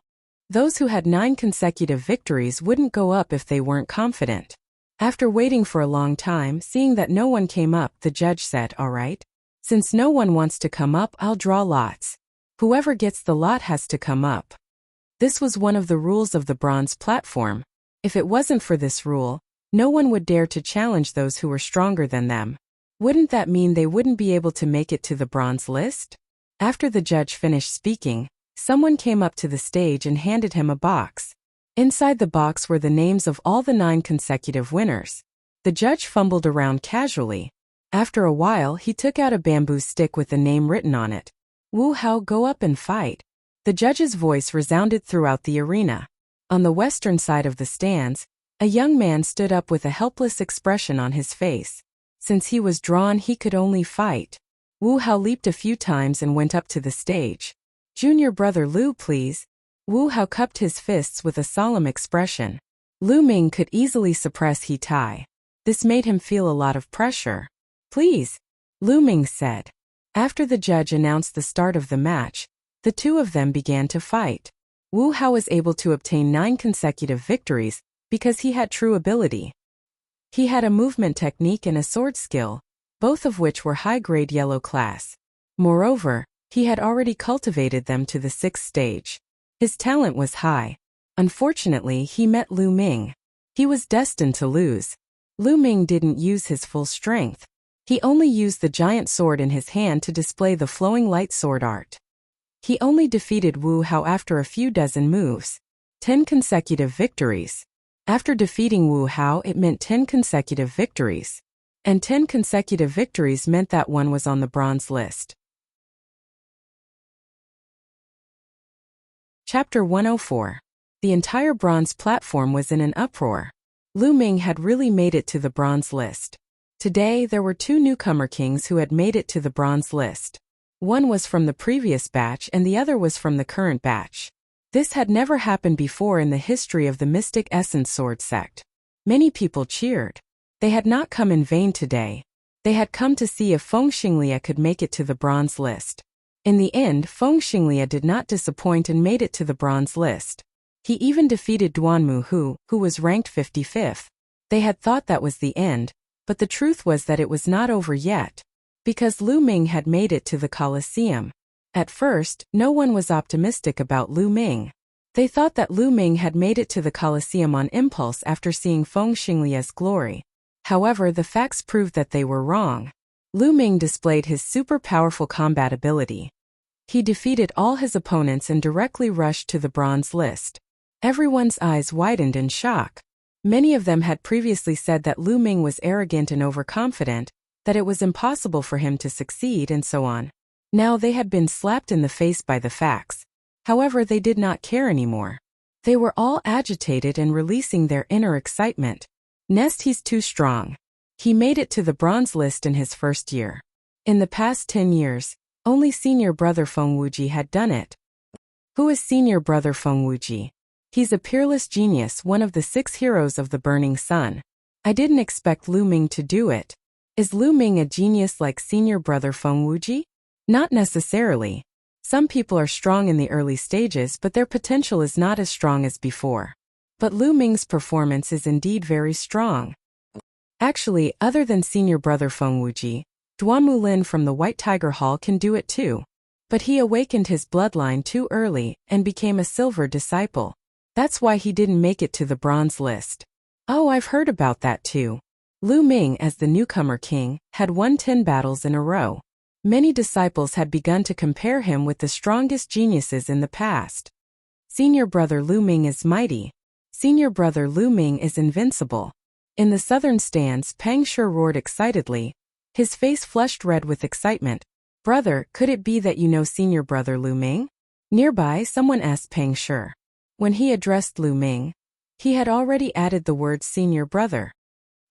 Those who had 9 consecutive victories wouldn't go up if they weren't confident. After waiting for a long time, seeing that no one came up, the judge said, "All right. Since no one wants to come up, I'll draw lots. Whoever gets the lot has to come up." This was one of the rules of the bronze platform. If it wasn't for this rule, no one would dare to challenge those who were stronger than them. Wouldn't that mean they wouldn't be able to make it to the bronze list? After the judge finished speaking, someone came up to the stage and handed him a box. Inside the box were the names of all the 9 consecutive winners. The judge fumbled around casually. After a while, he took out a bamboo stick with a name written on it. "Wu Hao, go up and fight." The judge's voice resounded throughout the arena. On the western side of the stands, a young man stood up with a helpless expression on his face. Since he was drawn, he could only fight. Wu Hao leaped a few times and went up to the stage. "Junior brother Lu, please." Wu Hao cupped his fists with a solemn expression. Lu Ming could easily suppress He Tai. This made him feel a lot of pressure. "Please," Lu Ming said. After the judge announced the start of the match, the two of them began to fight. Wu Hao was able to obtain 9 consecutive victories because he had true ability. He had a movement technique and a sword skill, both of which were high-grade yellow class. Moreover, he had already cultivated them to the 6th stage. His talent was high. Unfortunately, he met Lu Ming. He was destined to lose. Lu Ming didn't use his full strength. He only used the giant sword in his hand to display the flowing light sword art. He only defeated Wu Hao after a few dozen moves. 10 consecutive victories. After defeating Wu Hao, it meant 10 consecutive victories. And 10 consecutive victories meant that one was on the bronze list. Chapter 104. The entire bronze platform was in an uproar. Lu Ming had really made it to the bronze list. Today, there were two newcomer kings who had made it to the bronze list. One was from the previous batch and the other was from the current batch. This had never happened before in the history of the Mystic Essence Sword sect. Many people cheered. They had not come in vain today. They had come to see if Feng Xinglia could make it to the bronze list. In the end, Feng Xinglia did not disappoint and made it to the bronze list. He even defeated Duanmu who was ranked 55th. They had thought that was the end, but the truth was that it was not over yet. Because Lu Ming had made it to the Colosseum. At first, no one was optimistic about Lu Ming. They thought that Lu Ming had made it to the Colosseum on impulse after seeing Feng Xinglia's glory. However, the facts proved that they were wrong. Lu Ming displayed his super powerful combat ability. He defeated all his opponents and directly rushed to the bronze list. Everyone's eyes widened in shock. Many of them had previously said that Lu Ming was arrogant and overconfident, that it was impossible for him to succeed and so on. Now they had been slapped in the face by the facts. However, they did not care anymore. They were all agitated and releasing their inner excitement. He's too strong. He made it to the bronze list in his first year. In the past 10 years, only senior brother Feng Wuji had done it. Who is senior brother Feng Wuji? He's a peerless genius, one of the 6 heroes of the Burning Sun. I didn't expect Lu Ming to do it. Is Lu Ming a genius like senior brother Feng Wuji? Not necessarily. Some people are strong in the early stages but their potential is not as strong as before. But Lu Ming's performance is indeed very strong. Actually, other than senior brother Feng Wuji, Duanmu Lin from the White Tiger Hall can do it too. But he awakened his bloodline too early and became a silver disciple. That's why he didn't make it to the bronze list. Oh, I've heard about that too. Lu Ming, as the newcomer king, had won 10 battles in a row. Many disciples had begun to compare him with the strongest geniuses in the past. Senior brother Lu Ming is mighty. Senior brother Lu Ming is invincible. In the southern stands, Pang Shi roared excitedly. His face flushed red with excitement. Brother, could it be that you know senior brother Lu Ming? Nearby, someone asked Pang Shi. When he addressed Lu Ming, he had already added the word senior brother.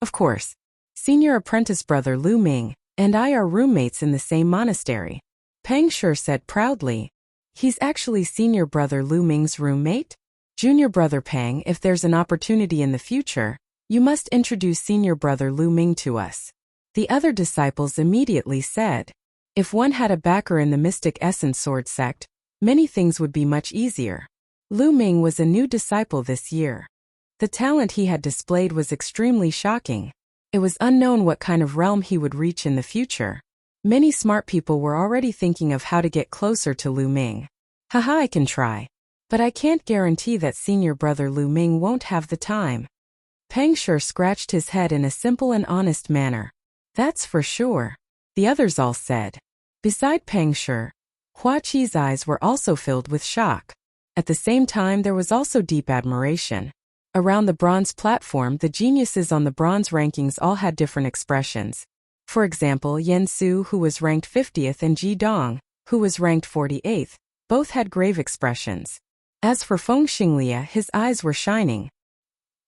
Of course. Senior apprentice brother Lu Ming and I are roommates in the same monastery. Pang Shi said proudly. He's actually senior brother Lu Ming's roommate? Junior brother Pang, if there's an opportunity in the future, you must introduce senior brother Lu Ming to us. The other disciples immediately said. If one had a backer in the Mystic Essence Sword sect, many things would be much easier. Lu Ming was a new disciple this year. The talent he had displayed was extremely shocking. It was unknown what kind of realm he would reach in the future. Many smart people were already thinking of how to get closer to Lu Ming. Haha, I can try. But I can't guarantee that senior brother Lu Ming won't have the time. Pang Shi scratched his head in a simple and honest manner. That's for sure. The others all said. Beside Pang Shi, Hua Qi's eyes were also filled with shock. At the same time, there was also deep admiration. Around the bronze platform, the geniuses on the bronze rankings all had different expressions. For example, Yen Su, who was ranked 50th, and Ji Dong, who was ranked 48th, both had grave expressions. As for Feng Xinglia, his eyes were shining.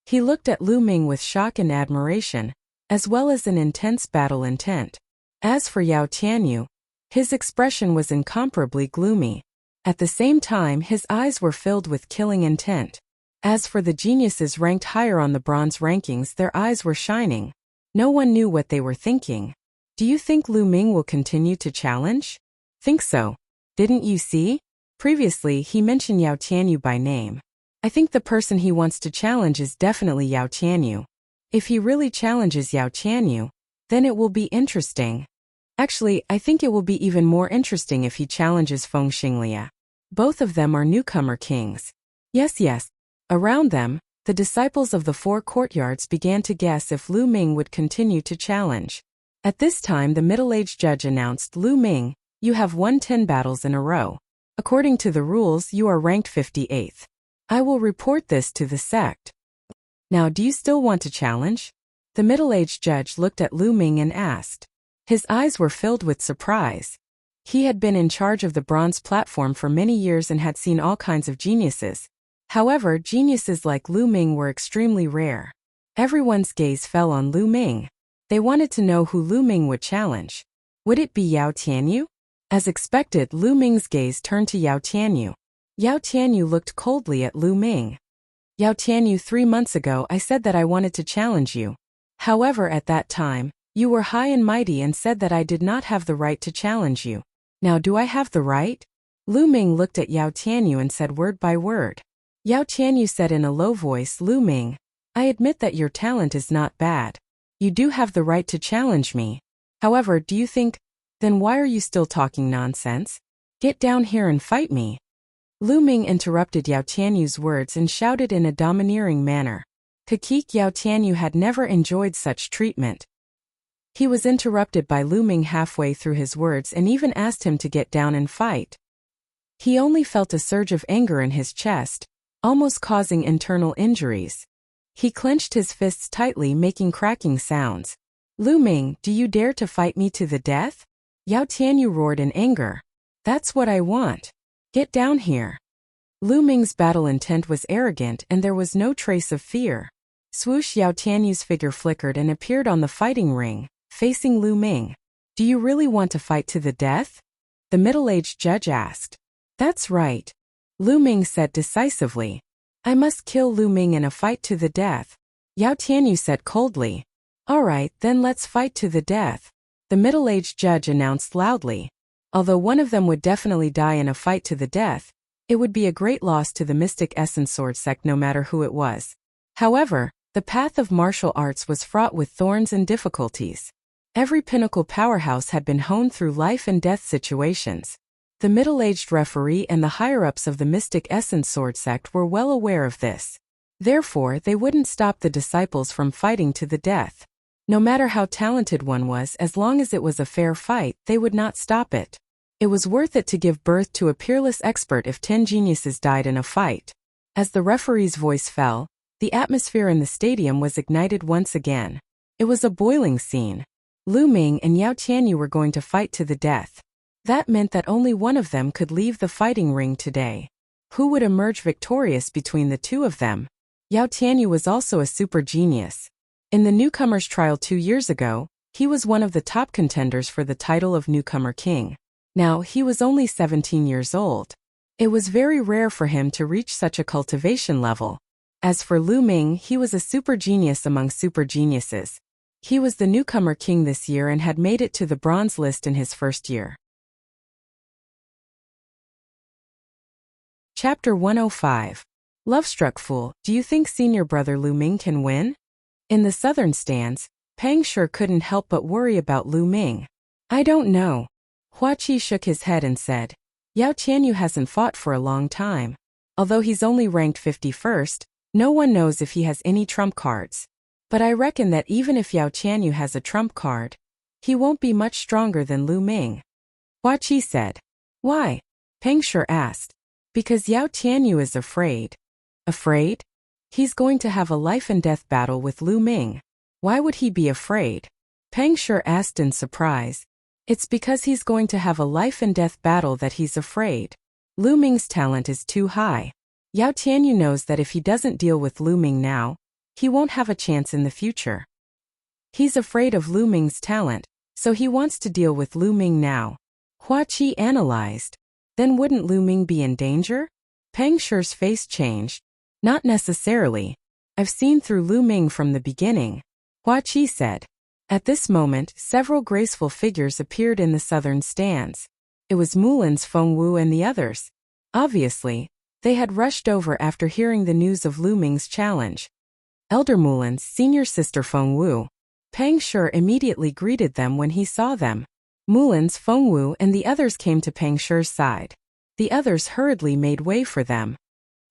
He looked at Lu Ming with shock and admiration, as well as an intense battle intent. As for Yao Tianyu, his expression was incomparably gloomy. At the same time, his eyes were filled with killing intent. As for the geniuses ranked higher on the bronze rankings, their eyes were shining. No one knew what they were thinking. Do you think Lu Ming will continue to challenge? Think so. Didn't you see? Previously, he mentioned Yao Tianyu by name. I think the person he wants to challenge is definitely Yao Tianyu. If he really challenges Yao Tianyu, then it will be interesting. Actually, I think it will be even more interesting if he challenges Feng Xinglia. Both of them are newcomer kings. Yes. Around them, the disciples of the 4 courtyards began to guess if Lu Ming would continue to challenge. At this time, the middle-aged judge announced, Lu Ming, you have won 10 battles in a row. According to the rules, you are ranked 58th. I will report this to the sect. Now, do you still want to challenge? The middle-aged judge looked at Lu Ming and asked. His eyes were filled with surprise. He had been in charge of the bronze platform for many years and had seen all kinds of geniuses. However, geniuses like Lu Ming were extremely rare. Everyone's gaze fell on Lu Ming. They wanted to know who Lu Ming would challenge. Would it be Yao Tianyu? As expected, Lu Ming's gaze turned to Yao Tianyu. Yao Tianyu looked coldly at Lu Ming. Yao Tianyu, 3 months ago I said that I wanted to challenge you. However, at that time, you were high and mighty and said that I did not have the right to challenge you. Now do I have the right? Lu Ming looked at Yao Tianyu and said word by word. Yao Tianyu said in a low voice, Lu Ming, I admit that your talent is not bad. You do have the right to challenge me. However, do you think, then why are you still talking nonsense? Get down here and fight me. Lu Ming interrupted Yao Tianyu's words and shouted in a domineering manner. Kakik Yao Tianyu had never enjoyed such treatment. He was interrupted by Lu Ming halfway through his words and even asked him to get down and fight. He only felt a surge of anger in his chest, almost causing internal injuries. He clenched his fists tightly, making cracking sounds. Lu Ming, do you dare to fight me to the death? Yao Tianyu roared in anger. That's what I want. Get down here. Lu Ming's battle intent was arrogant and there was no trace of fear. Swoosh, Yao Tianyu's figure flickered and appeared on the fighting ring, facing Lu Ming. Do you really want to fight to the death? The middle-aged judge asked. That's right. Lu Ming said decisively. I must kill Lu Ming in a fight to the death. Yao Tianyu said coldly. All right, then let's fight to the death. The middle-aged judge announced loudly. Although one of them would definitely die in a fight to the death, it would be a great loss to the Mystic Essence Sword sect no matter who it was. However, the path of martial arts was fraught with thorns and difficulties. Every pinnacle powerhouse had been honed through life and death situations. The middle-aged referee and the higher-ups of the Mystic Essence Sword sect were well aware of this. Therefore, they wouldn't stop the disciples from fighting to the death. No matter how talented one was, as long as it was a fair fight, they would not stop it. It was worth it to give birth to a peerless expert if 10 geniuses died in a fight. As the referee's voice fell, the atmosphere in the stadium was ignited once again. It was a boiling scene. Lu Ming and Yao Tianyu were going to fight to the death. That meant that only one of them could leave the fighting ring today. Who would emerge victorious between the two of them? Yao Tianyu was also a super genius. In the newcomers trial 2 years ago, he was one of the top contenders for the title of newcomer king. Now, he was only 17 years old. It was very rare for him to reach such a cultivation level. As for Lu Ming, he was a super genius among super geniuses. He was the newcomer king this year and had made it to the bronze list in his first year. Chapter 105. Love-struck fool, do you think senior brother Lu Ming can win? In the southern stands, Pang Shi couldn't help but worry about Lu Ming. I don't know. Hua Qi shook his head and said, Yao Tianyu hasn't fought for a long time. Although he's only ranked 51st, no one knows if he has any trump cards. But I reckon that even if Yao Tianyu has a trump card, he won't be much stronger than Lu Ming. Hua Qi said. Why? Pang Shi asked. Because Yao Tianyu is afraid. Afraid? He's going to have a life and death battle with Lu Ming. Why would he be afraid? Pang Shi asked in surprise. It's because he's going to have a life and death battle that he's afraid. Lu Ming's talent is too high. Yao Tianyu knows that if he doesn't deal with Lu Ming now, he won't have a chance in the future. He's afraid of Lu Ming's talent, so he wants to deal with Lu Ming now. Hua Qi analyzed. Then wouldn't Lu Ming be in danger? Pang Shi's face changed. Not necessarily. I've seen through Lu Ming from the beginning. Hua Qi said. At this moment, several graceful figures appeared in the southern stands. It was Mulan's Feng Wu and the others. Obviously, they had rushed over after hearing the news of Lu Ming's challenge. Elder Mulan's senior sister Feng Wu. Pang Shi immediately greeted them when he saw them. Mulan's Feng Wu and the others came to Pang Shi's side. The others hurriedly made way for them.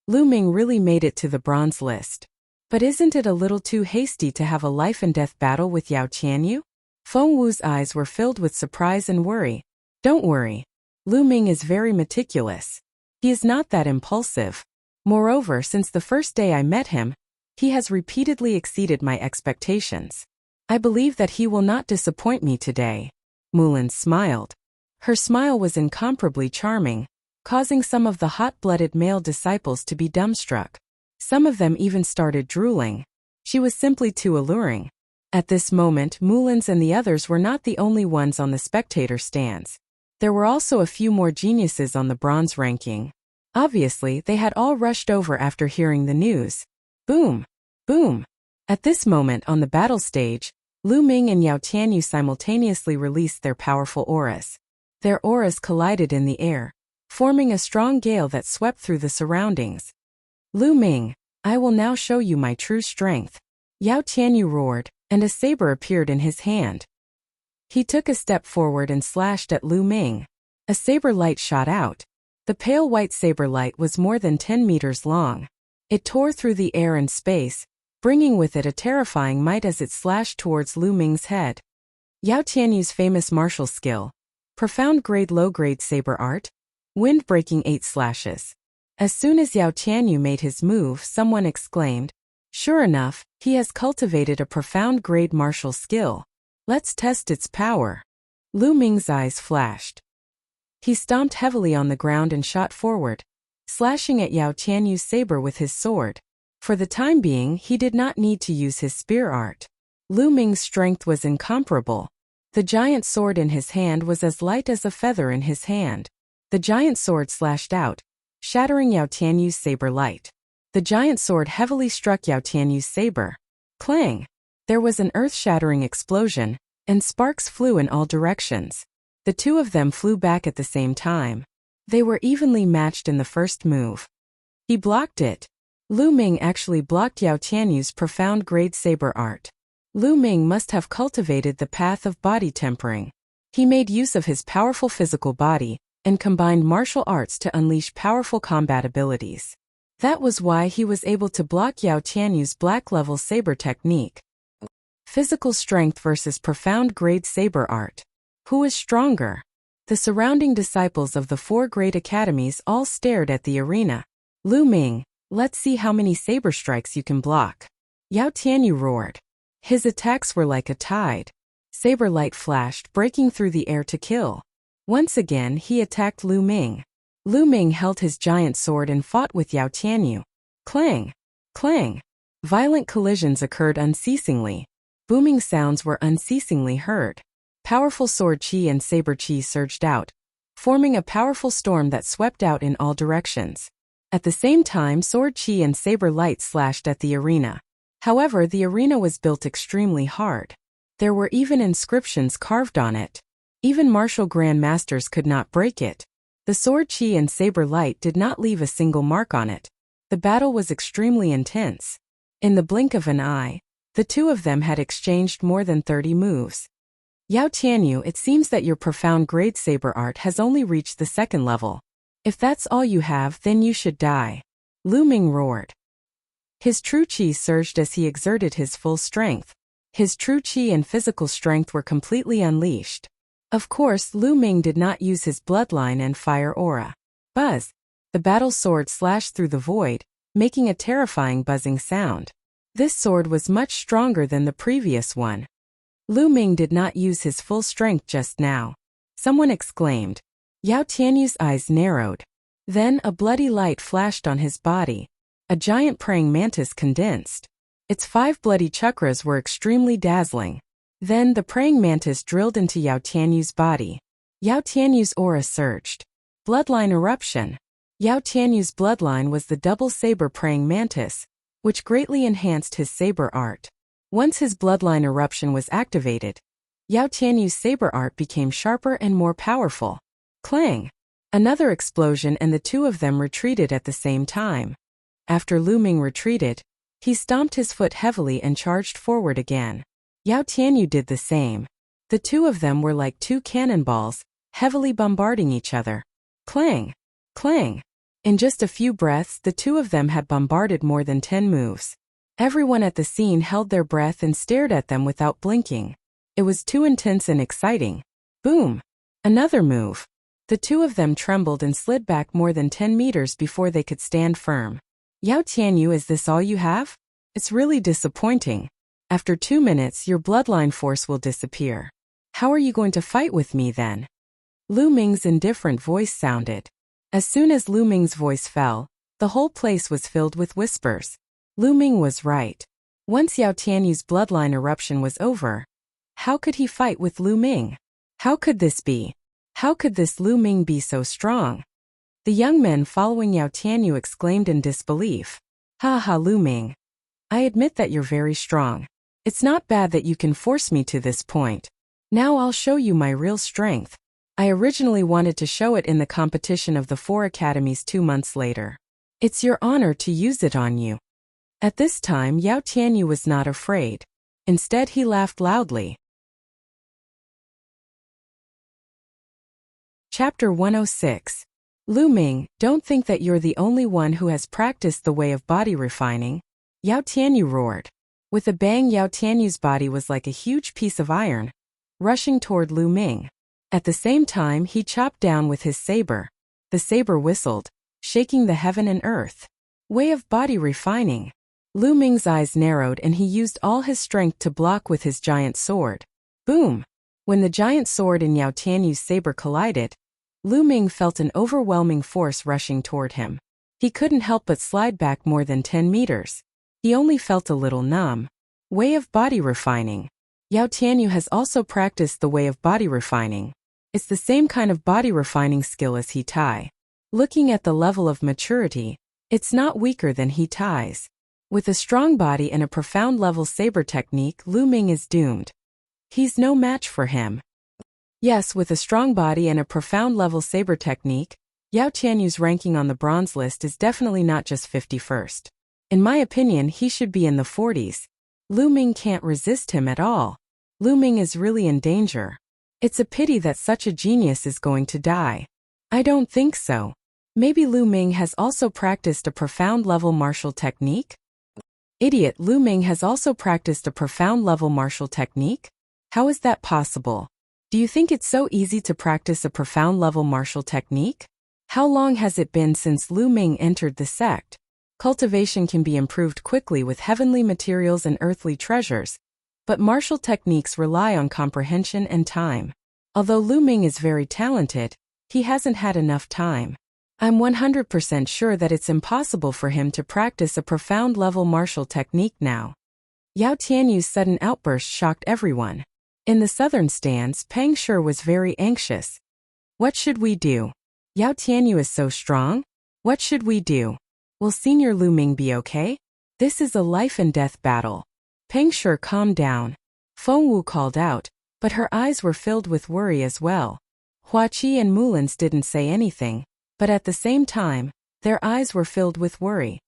Lu Ming really made it to the bronze list. But isn't it a little too hasty to have a life and death battle with Yao Tianyu? Feng Wu's eyes were filled with surprise and worry. Don't worry. Lu Ming is very meticulous. He is not that impulsive. Moreover, since the first day I met him, he has repeatedly exceeded my expectations. I believe that he will not disappoint me today. Mulan smiled. Her smile was incomparably charming, causing some of the hot-blooded male disciples to be dumbstruck. Some of them even started drooling. She was simply too alluring. At this moment, Mullins and the others were not the only ones on the spectator stands. There were also a few more geniuses on the bronze ranking. Obviously, they had all rushed over after hearing the news. Boom! Boom! At this moment on the battle stage, Lu Ming and Yao Tianyu simultaneously released their powerful auras. Their auras collided in the air, forming a strong gale that swept through the surroundings. Lu Ming, I will now show you my true strength. Yao Tianyu roared, and a saber appeared in his hand. He took a step forward and slashed at Lu Ming. A saber light shot out. The pale white saber light was more than 10 meters long. It tore through the air and space, bringing with it a terrifying might as it slashed towards Lu Ming's head. Yao Tianyu's famous martial skill. Profound grade low-grade saber art. Wind-breaking 8 slashes. As soon as Yao Tianyu made his move, someone exclaimed, "Sure enough, he has cultivated a profound grade martial skill. Let's test its power." Lu Ming's eyes flashed. He stomped heavily on the ground and shot forward, slashing at Yao Tianyu's saber with his sword. For the time being, he did not need to use his spear art. Lu Ming's strength was incomparable. The giant sword in his hand was as light as a feather in his hand. The giant sword slashed out, shattering Yao Tianyu's saber light. The giant sword heavily struck Yao Tianyu's saber. Clang! There was an earth-shattering explosion, and sparks flew in all directions. The two of them flew back at the same time. They were evenly matched in the first move. He blocked it. Lu Ming actually blocked Yao Tianyu's profound grade saber art. Lu Ming must have cultivated the path of body tempering. He made use of his powerful physical body and combined martial arts to unleash powerful combat abilities. That was why he was able to block Yao Tianyu's black-level saber technique. Physical strength versus profound grade saber art. Who is stronger? The surrounding disciples of the 4 great academies all stared at the arena. Lu Ming, let's see how many saber strikes you can block. Yao Tianyu roared. His attacks were like a tide. Saber light flashed, breaking through the air to kill. Once again, he attacked Lu Ming. Lu Ming held his giant sword and fought with Yao Tianyu. Clang! Clang! Violent collisions occurred unceasingly. Booming sounds were unceasingly heard. Powerful sword chi and saber chi surged out, forming a powerful storm that swept out in all directions. At the same time, sword chi and saber light slashed at the arena. However, the arena was built extremely hard. There were even inscriptions carved on it. Even martial grandmasters could not break it. The sword chi and saber light did not leave a single mark on it. The battle was extremely intense. In the blink of an eye, the two of them had exchanged more than 30 moves. Yao Tianyu, it seems that your profound grade saber art has only reached the 2nd level. If that's all you have, then you should die. Lu Ming roared. His true chi surged as he exerted his full strength. His true chi and physical strength were completely unleashed. Of course, Lu Ming did not use his bloodline and fire aura. Buzz! The battle sword slashed through the void, making a terrifying buzzing sound. This sword was much stronger than the previous one. Lu Ming did not use his full strength just now. Someone exclaimed. Yao Tianyu's eyes narrowed. Then a bloody light flashed on his body. A giant praying mantis condensed. Its 5 bloody chakras were extremely dazzling. Then the praying mantis drilled into Yao Tianyu's body. Yao Tianyu's aura surged. Bloodline eruption. Yao Tianyu's bloodline was the double saber praying mantis, which greatly enhanced his saber art. Once his bloodline eruption was activated, Yao Tianyu's saber art became sharper and more powerful. Clang! Another explosion and the two of them retreated at the same time. After Lu Ming retreated, he stomped his foot heavily and charged forward again. Yao Tianyu did the same. The two of them were like 2 cannonballs, heavily bombarding each other. Clang! Clang! In just a few breaths, the two of them had bombarded more than 10 moves. Everyone at the scene held their breath and stared at them without blinking. It was too intense and exciting. Boom! Another move. The two of them trembled and slid back more than 10 meters before they could stand firm. Yao Tianyu, is this all you have? It's really disappointing. After 2 minutes, your bloodline force will disappear. How are you going to fight with me then? Lu Ming's indifferent voice sounded. As soon as Lu Ming's voice fell, the whole place was filled with whispers. Lu Ming was right. Once Yao Tianyu's bloodline eruption was over, how could he fight with Lu Ming? How could this be? How could this Lu Ming be so strong? The young men following Yao Tianyu exclaimed in disbelief. Ha ha, Lu Ming. I admit that you're very strong. It's not bad that you can force me to this point. Now I'll show you my real strength. I originally wanted to show it in the competition of the 4 academies 2 months later. It's your honor to use it on you. At this time, Yao Tianyu was not afraid. Instead, he laughed loudly. Chapter 106. Lu Ming, don't think that you're the only one who has practiced the way of body refining. Yao Tianyu roared. With a bang, Yao Tianyu's body was like a huge piece of iron, rushing toward Lu Ming. At the same time, he chopped down with his saber. The saber whistled, shaking the heaven and earth. Way of body refining. Lu Ming's eyes narrowed and he used all his strength to block with his giant sword. Boom! When the giant sword and Yao Tianyu's saber collided, Lu Ming felt an overwhelming force rushing toward him. He couldn't help but slide back more than 10 meters. He only felt a little numb. Way of body refining. Yao Tianyu has also practiced the way of body refining. It's the same kind of body refining skill as He Tai. Looking at the level of maturity, it's not weaker than He Tai's. With a strong body and a profound level saber technique, Lu Ming is doomed. He's no match for him. Yes, with a strong body and a profound level saber technique, Yao Tianyu's ranking on the bronze list is definitely not just 51st. In my opinion, he should be in the 40s. Lu Ming can't resist him at all. Lu Ming is really in danger. It's a pity that such a genius is going to die. I don't think so. Maybe Lu Ming has also practiced a profound level martial technique? Idiot, Lu Ming has also practiced a profound level martial technique? How is that possible? Do you think it's so easy to practice a profound level martial technique? How long has it been since Lu Ming entered the sect? Cultivation can be improved quickly with heavenly materials and earthly treasures, but martial techniques rely on comprehension and time. Although Lu Ming is very talented, he hasn't had enough time. I'm 100% sure that it's impossible for him to practice a profound level martial technique now. Yao Tianyu's sudden outburst shocked everyone. In the southern stands, Pang Shi was very anxious. What should we do? Yao Tianyu is so strong. What should we do? Will Senior Lu Ming be okay? This is a life and death battle. Pang Shi calmed down. Feng Wu called out, but her eyes were filled with worry as well. Hua Qi and Mulins didn't say anything, but at the same time, their eyes were filled with worry.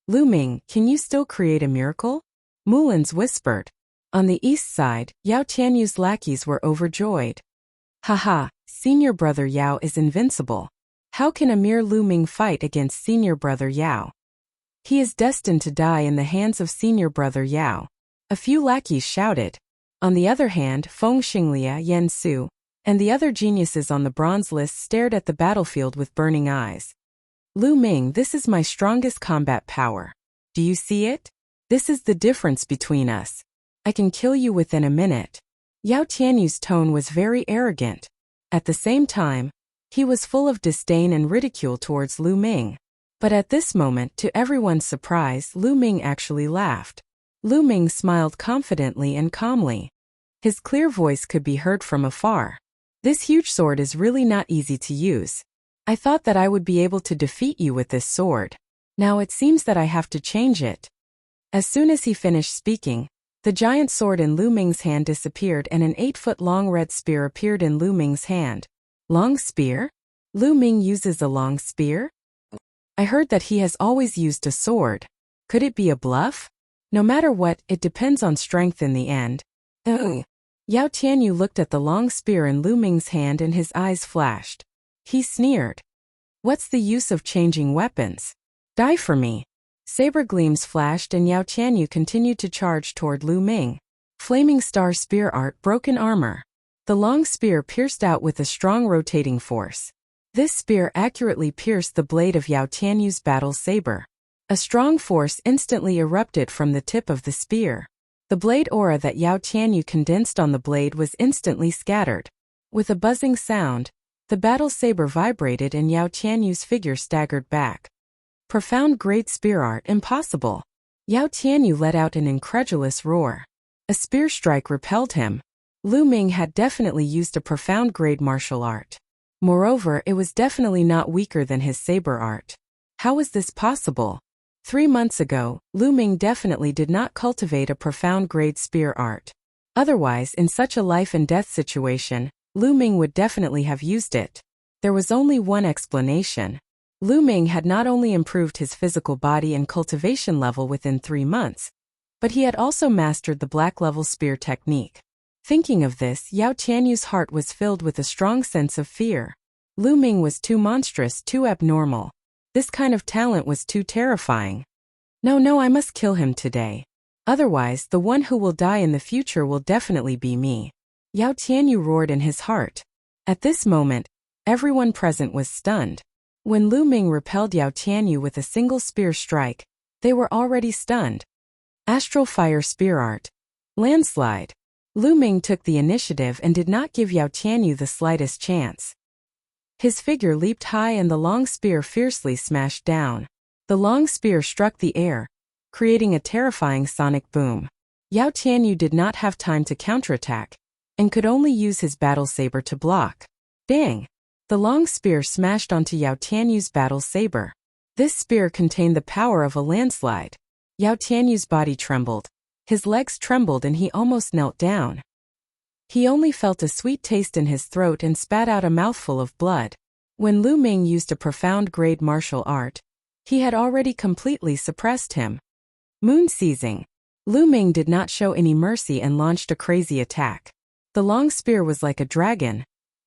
Lu Ming, can you still create a miracle? Mulins whispered. On the east side, Yao Tianyu's lackeys were overjoyed. Haha, Senior Brother Yao is invincible. How can a mere Lu Ming fight against Senior Brother Yao? He is destined to die in the hands of Senior Brother Yao. A few lackeys shouted. On the other hand, Feng Xinglia, Yen Su, and the other geniuses on the bronze list stared at the battlefield with burning eyes. Lu Ming, this is my strongest combat power. Do you see it? This is the difference between us. I can kill you within a minute. Yao Tianyu's tone was very arrogant. At the same time, he was full of disdain and ridicule towards Lu Ming. But at this moment, to everyone's surprise, Lu Ming actually laughed. Lu Ming smiled confidently and calmly. His clear voice could be heard from afar. This huge sword is really not easy to use. I thought that I would be able to defeat you with this sword. Now it seems that I have to change it. As soon as he finished speaking, the giant sword in Lu Ming's hand disappeared and an 8-foot-long red spear appeared in Lu Ming's hand. Long spear? Lu Ming uses a long spear? I heard that he has always used a sword. Could it be a bluff? No matter what, it depends on strength in the end. Yao Tianyu looked at the long spear in Lu Ming's hand and his eyes flashed. He sneered. What's the use of changing weapons? Die for me. Saber gleams flashed and Yao Tianyu continued to charge toward Lu Ming. Flaming Star Spear Art Broken Armor. The long spear pierced out with a strong rotating force. This spear accurately pierced the blade of Yao Tianyu's battle saber. A strong force instantly erupted from the tip of the spear. The blade aura that Yao Tianyu condensed on the blade was instantly scattered. With a buzzing sound, the battle saber vibrated and Yao Tianyu's figure staggered back. Profound great spear art impossible. Yao Tianyu let out an incredulous roar. A spear strike repelled him. Lu Ming had definitely used a profound grade martial art. Moreover, it was definitely not weaker than his saber art. How was this possible? 3 months ago, Lu Ming definitely did not cultivate a profound grade spear art. Otherwise, in such a life and death situation, Lu Ming would definitely have used it. There was only one explanation. Lu Ming had not only improved his physical body and cultivation level within 3 months, but he had also mastered the black level spear technique. Thinking of this, Yao Tianyu's heart was filled with a strong sense of fear. Lu Ming was too monstrous, too abnormal. This kind of talent was too terrifying. No, I must kill him today. Otherwise, the one who will die in the future will definitely be me. Yao Tianyu roared in his heart. At this moment, everyone present was stunned. When Lu Ming repelled Yao Tianyu with a single spear strike, they were already stunned. Astral Fire Spear Art. Landslide. Lu Ming took the initiative and did not give Yao Tianyu the slightest chance. His figure leaped high and the long spear fiercely smashed down. The long spear struck the air, creating a terrifying sonic boom. Yao Tianyu did not have time to counterattack, and could only use his battle saber to block. Bang! The long spear smashed onto Yao Tianyu's battle saber. This spear contained the power of a landslide. Yao Tianyu's body trembled. His legs trembled and he almost knelt down. He only felt a sweet taste in his throat and spat out a mouthful of blood. When Lu Ming used a profound grade martial art, he had already completely suppressed him. Moon seizing. Lu Ming did not show any mercy and launched a crazy attack. The long spear was like a dragon,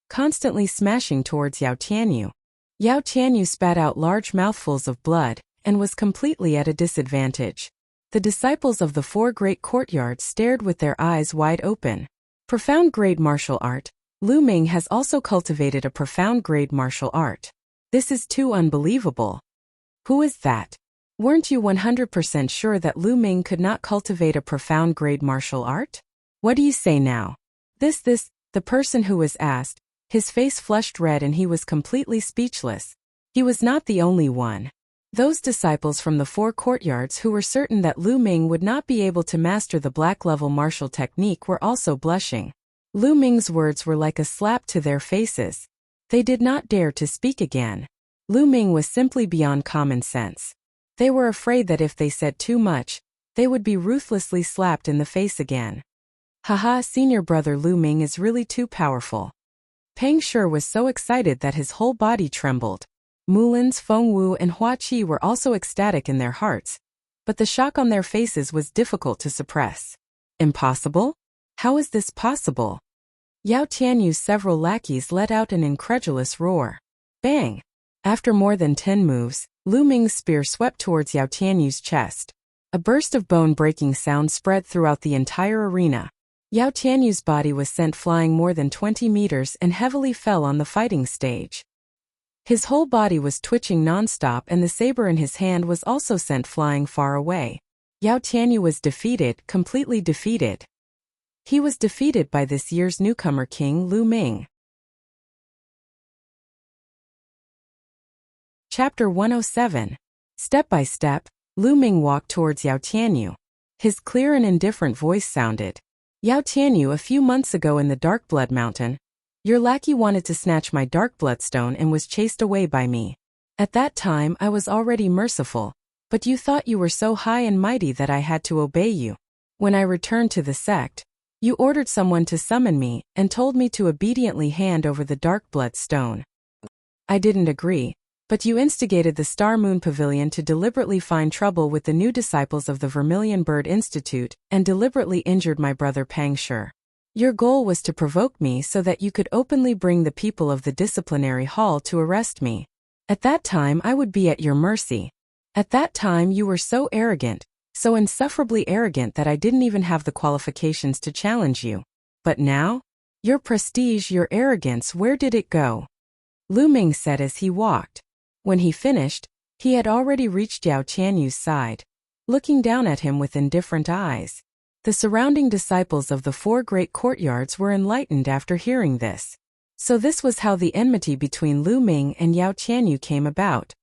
constantly smashing towards Yao Tianyu. Yao Tianyu spat out large mouthfuls of blood and was completely at a disadvantage. The disciples of the 4 great courtyards stared with their eyes wide open. Profound grade martial art. Lu Ming has also cultivated a profound grade martial art. This is too unbelievable. Who is that? Weren't you 100% sure that Lu Ming could not cultivate a profound grade martial art? What do you say now? The person who was asked, his face flushed red and he was completely speechless. He was not the only one. Those disciples from the 4 courtyards who were certain that Lu Ming would not be able to master the black-level martial technique were also blushing. Lu Ming's words were like a slap to their faces. They did not dare to speak again. Lu Ming was simply beyond common sense. They were afraid that if they said too much, they would be ruthlessly slapped in the face again. Haha, senior brother Lu Ming is really too powerful. Pang Shi was so excited that his whole body trembled. Mulins, Feng Wu and Hua Qi were also ecstatic in their hearts, but the shock on their faces was difficult to suppress. Impossible? How is this possible? Yao Tianyu's several lackeys let out an incredulous roar. Bang! After more than 10 moves, Lu Ming's spear swept towards Yao Tianyu's chest. A burst of bone-breaking sound spread throughout the entire arena. Yao Tianyu's body was sent flying more than 20 meters and heavily fell on the fighting stage. His whole body was twitching non-stop and the saber in his hand was also sent flying far away. Yao Tianyu was defeated, completely defeated. He was defeated by this year's newcomer king Lu Ming. Chapter 107. Step by step, Lu Ming walked towards Yao Tianyu. His clear and indifferent voice sounded. Yao Tianyu, a few months ago in the Dark Blood Mountain, your lackey wanted to snatch my dark bloodstone and was chased away by me. At that time I was already merciful, but you thought you were so high and mighty that I had to obey you. When I returned to the sect, you ordered someone to summon me and told me to obediently hand over the dark bloodstone. I didn't agree, but you instigated the Star Moon Pavilion to deliberately find trouble with the new disciples of the Vermilion Bird Institute and deliberately injured my brother Pang Shi. Your goal was to provoke me so that you could openly bring the people of the disciplinary hall to arrest me. At that time I would be at your mercy. At that time you were so arrogant, so insufferably arrogant that I didn't even have the qualifications to challenge you. But now? Your prestige, your arrogance, where did it go? Lu Ming said as he walked. When he finished, he had already reached Yao Tianyu's side, looking down at him with indifferent eyes. The surrounding disciples of the 4 great courtyards were enlightened after hearing this. So this was how the enmity between Lu Ming and Yao Tianyu came about.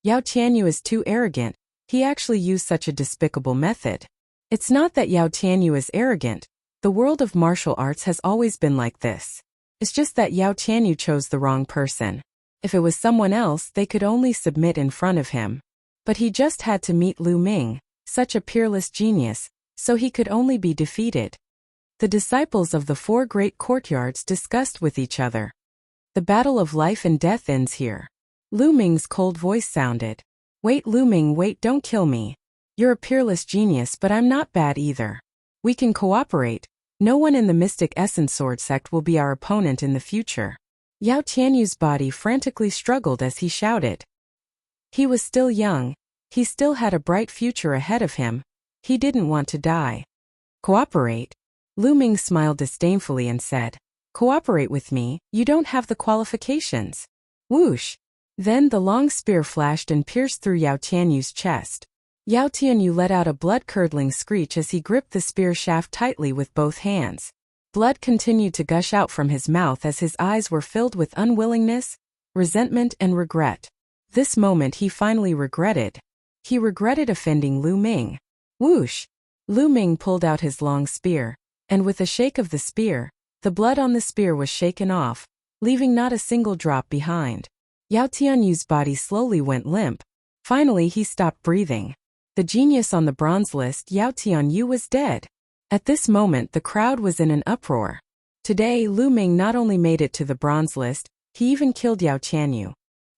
Yao Tianyu is too arrogant, He actually used such a despicable method. It's not that Yao Tianyu is arrogant. The world of martial arts has always been like this. It's just that Yao Tianyu chose the wrong person. If it was someone else, they could only submit in front of him. But he just had to meet Lu Ming, such a peerless genius, so he could only be defeated. The disciples of the four great courtyards discussed with each other. The battle of life and death ends here. Lu Ming's cold voice sounded. Wait, Lu Ming, wait, don't kill me. You're a peerless genius, but I'm not bad either. We can cooperate. No one in the Mystic Essence Sword sect will be our opponent in the future. Yao Tianyu's body frantically struggled as he shouted. He was still young. He still had a bright future ahead of him. He didn't want to die. Cooperate? Lu Ming smiled disdainfully and said, Cooperate with me, you don't have the qualifications. Whoosh! Then the long spear flashed and pierced through Yao Tianyu's chest. Yao Tianyu let out a blood-curdling screech as he gripped the spear shaft tightly with both hands. Blood continued to gush out from his mouth as his eyes were filled with unwillingness, resentment, and regret. This moment he finally regretted. He regretted offending Lu Ming. Whoosh! Lu Ming pulled out his long spear, and with a shake of the spear, the blood on the spear was shaken off, leaving not a single drop behind. Yao Tianyu's body slowly went limp. Finally he stopped breathing. The genius on the bronze list, Yao Tianyu, was dead. At this moment the crowd was in an uproar. Today Lu Ming not only made it to the bronze list, he even killed Yao Tianyu.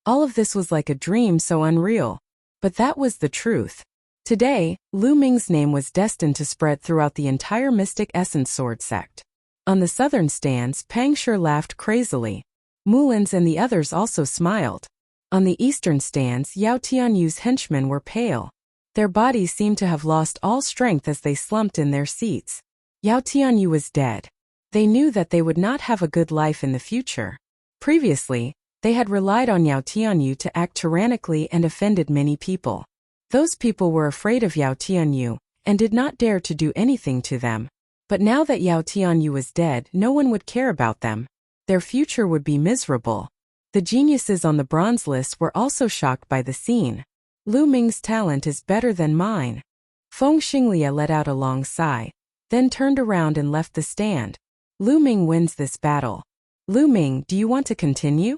All of this was like a dream so unreal. But that was the truth. Today, Lu Ming's name was destined to spread throughout the entire Mystic Essence Sword sect. On the southern stands, Pang Shi laughed crazily. Mulans and the others also smiled. On the eastern stands, Yao Tianyu's henchmen were pale. Their bodies seemed to have lost all strength as they slumped in their seats. Yao Tianyu was dead. They knew that they would not have a good life in the future. Previously, they had relied on Yao Tianyu to act tyrannically and offended many people. Those people were afraid of Yao Tianyu and did not dare to do anything to them. But now that Yao Tianyu was dead, no one would care about them. Their future would be miserable. The geniuses on the bronze list were also shocked by the scene. Lu Ming's talent is better than mine. Feng Xinglia let out a long sigh, then turned around and left the stand. Lu Ming wins this battle. Lu Ming, do you want to continue?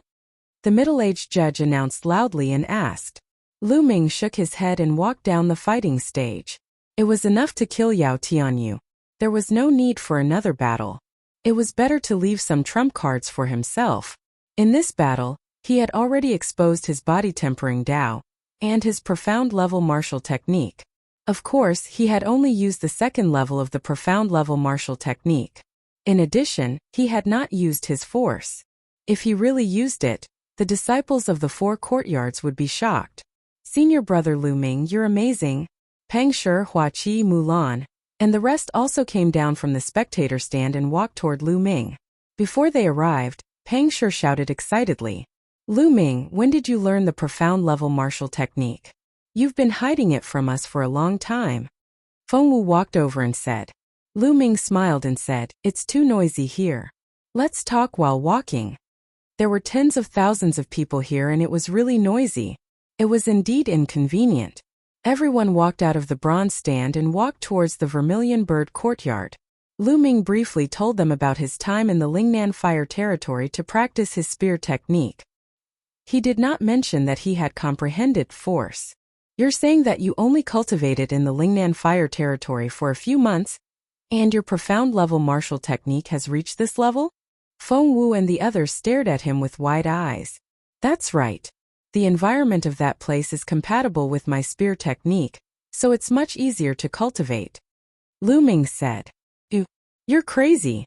The middle-aged judge announced loudly and asked. Lu Ming shook his head and walked down the fighting stage. It was enough to kill Yao Tianyu. There was no need for another battle. It was better to leave some trump cards for himself. In this battle, he had already exposed his body-tempering Dao and his profound level martial technique. Of course, he had only used the second level of the profound level martial technique. In addition, he had not used his force. If he really used it, the disciples of the four courtyards would be shocked. Senior brother Lu Ming, you're amazing. Pang Shi, Hua Qi, Mulan, and the rest also came down from the spectator stand and walked toward Lu Ming. Before they arrived, Pang Shi shouted excitedly. Lu Ming, when did you learn the profound level martial technique? You've been hiding it from us for a long time. Feng Wu walked over and said. Lu Ming smiled and said, it's too noisy here. Let's talk while walking. There were tens of thousands of people here and it was really noisy. It was indeed inconvenient. Everyone walked out of the bronze stand and walked towards the Vermilion Bird courtyard. Lu Ming briefly told them about his time in the Lingnan Fire territory to practice his spear technique. He did not mention that he had comprehended force. You're saying that you only cultivated in the Lingnan Fire territory for a few months, and your profound level martial technique has reached this level? Feng Wu and the others stared at him with wide eyes. That's right. The environment of that place is compatible with my spear technique, so it's much easier to cultivate. Lu Ming said. You're crazy.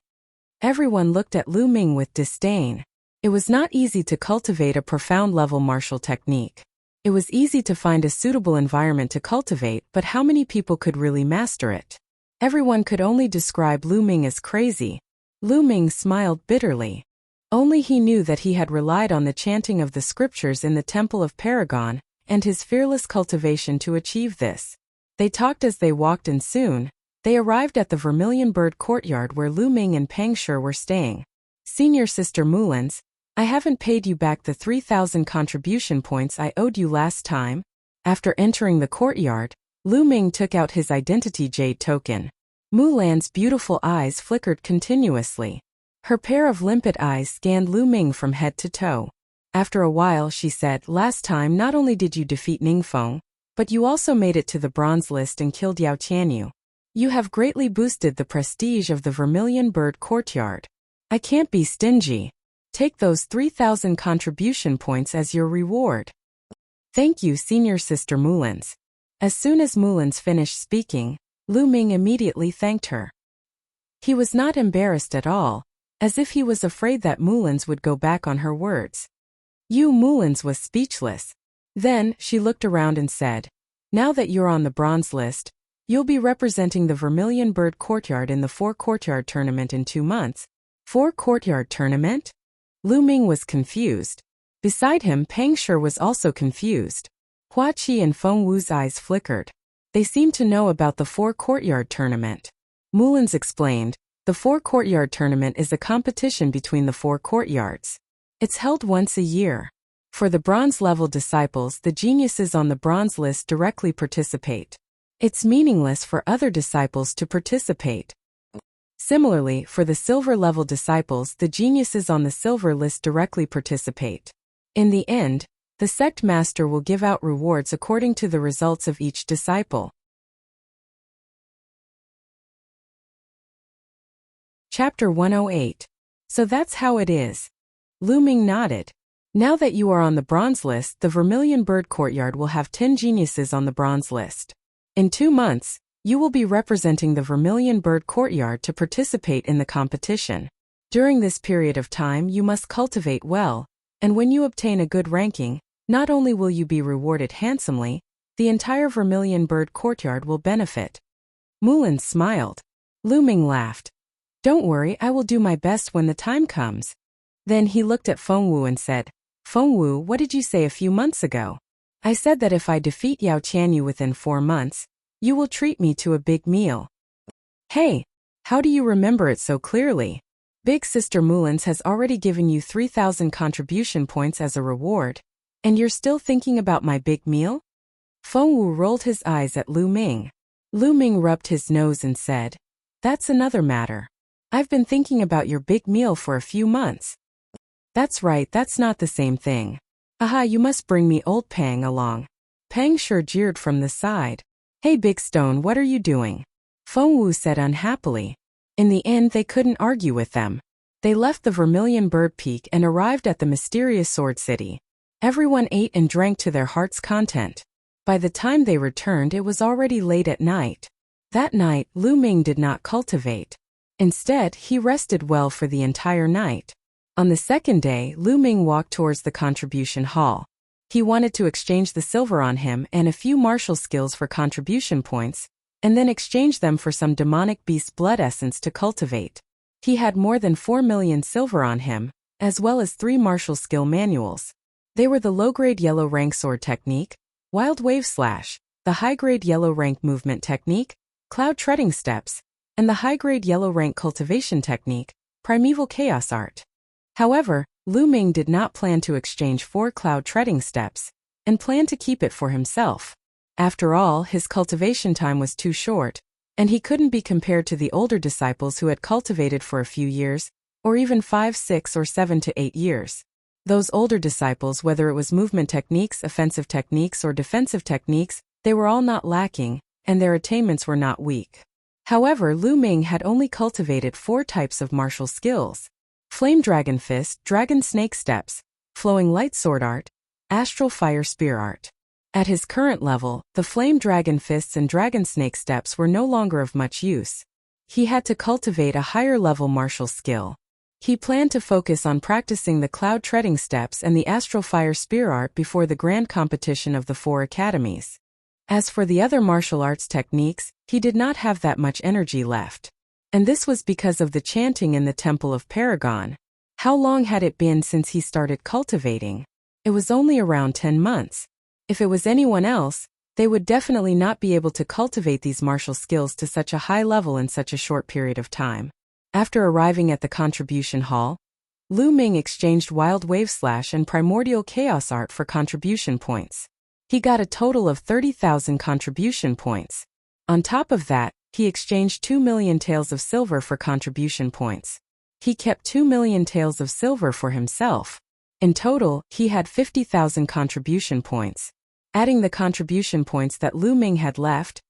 Everyone looked at Lu Ming with disdain. It was not easy to cultivate a profound level martial technique. It was easy to find a suitable environment to cultivate, but how many people could really master it? Everyone could only describe Lu Ming as crazy. Lu Ming smiled bitterly. Only he knew that he had relied on the chanting of the scriptures in the Temple of Paragon and his fearless cultivation to achieve this. They talked as they walked and soon, they arrived at the Vermilion Bird courtyard where Lu Ming and Pang Shi were staying. Senior Sister Mulans, I haven't paid you back the 3,000 contribution points I owed you last time. After entering the courtyard, Lu Ming took out his identity jade token. Mulan's beautiful eyes flickered continuously. Her pair of limpid eyes scanned Lu Ming from head to toe. After a while she said, "Last time not only did you defeat Ningfeng, but you also made it to the bronze list and killed Yao Qianyu. You have greatly boosted the prestige of the Vermilion Bird Courtyard. I can't be stingy. Take those 3,000 contribution points as your reward." "Thank you, Senior Sister Mulans." As soon as Mulans finished speaking, Lu Ming immediately thanked her. He was not embarrassed at all, as if he was afraid that Mulans would go back on her words. Mulans was speechless. Then, she looked around and said, "Now that you're on the bronze list, you'll be representing the Vermilion Bird Courtyard in the 4 Courtyard Tournament in 2 months. 4 Courtyard Tournament?" Lu Ming was confused. Beside him, Peng Shi was also confused. Hua Qi and Feng Wu's eyes flickered. They seemed to know about the 4 Courtyard Tournament. Mulans explained, "The 4 Courtyard Tournament is a competition between the 4 courtyards. It's held once a year. For the bronze-level disciples, the geniuses on the bronze list directly participate. It's meaningless for other disciples to participate. Similarly, for the silver-level disciples, the geniuses on the silver list directly participate. In the end, the sect master will give out rewards according to the results of each disciple." Chapter 108. So that's how it is. Lu Ming nodded. Now that you are on the bronze list, the Vermilion Bird Courtyard will have 10 geniuses on the bronze list. In 2 months, you will be representing the Vermilion Bird Courtyard to participate in the competition. During this period of time, you must cultivate well, and when you obtain a good ranking, not only will you be rewarded handsomely, the entire Vermilion Bird Courtyard will benefit. Mulan smiled. Lu Ming laughed. "Don't worry, I will do my best when the time comes." Then he looked at Feng Wu and said, "Feng Wu, what did you say a few months ago?" "I said that if I defeat Yao Qianyu within 4 months, you will treat me to a big meal." "Hey, how do you remember it so clearly? Big Sister Mulans has already given you 3,000 contribution points as a reward, and you're still thinking about my big meal?" Feng Wu rolled his eyes at Lu Ming. Lu Ming rubbed his nose and said, "That's another matter. I've been thinking about your big meal for a few months." "That's right, that's not the same thing. Aha, you must bring me old Pang along." Pang Shi jeered from the side. "Hey Big Stone, what are you doing?" Feng Wu said unhappily. In the end, they couldn't argue with them. They left the Vermilion Bird Peak and arrived at the mysterious Sword City. Everyone ate and drank to their heart's content. By the time they returned, it was already late at night. That night, Lu Ming did not cultivate. Instead, he rested well for the entire night. On the second day, Lu Ming walked towards the contribution hall. He wanted to exchange the silver on him and a few martial skills for contribution points, and then exchange them for some demonic beast blood essence to cultivate. He had more than 4 million silver on him, as well as 3 martial skill manuals. They were the low-grade yellow rank sword technique, Wild Wave Slash, the high-grade yellow rank movement technique, Cloud Treading Steps, and the high-grade yellow rank cultivation technique, Primeval Chaos Art. However, Lu Ming did not plan to exchange 4 Cloud Treading Steps, and planned to keep it for himself. After all, his cultivation time was too short, and he couldn't be compared to the older disciples who had cultivated for a few years, or even 5, 6, or 7 to 8 years. Those older disciples, whether it was movement techniques, offensive techniques, or defensive techniques, they were all not lacking, and their attainments were not weak. However, Lu Ming had only cultivated 4 types of martial skills: Flame Dragon Fist, Dragon Snake Steps, Flowing Light Sword Art, Astral Fire Spear Art. At his current level, the Flame Dragon Fists and Dragon Snake Steps were no longer of much use. He had to cultivate a higher-level martial skill. He planned to focus on practicing the Cloud Treading Steps and the Astral Fire Spear Art before the grand competition of the 4 academies. As for the other martial arts techniques, he did not have that much energy left. And this was because of the chanting in the Temple of Paragon. How long had it been since he started cultivating? It was only around 10 months. If it was anyone else, they would definitely not be able to cultivate these martial skills to such a high level in such a short period of time. After arriving at the contribution hall, Lu Ming exchanged Wild Wave Slash and Primordial Chaos Art for contribution points. He got a total of 30,000 contribution points. On top of that, he exchanged 2 million taels of silver for contribution points. He kept 2 million taels of silver for himself. In total, he had 50,000 contribution points. Adding the contribution points that Lu Ming had left,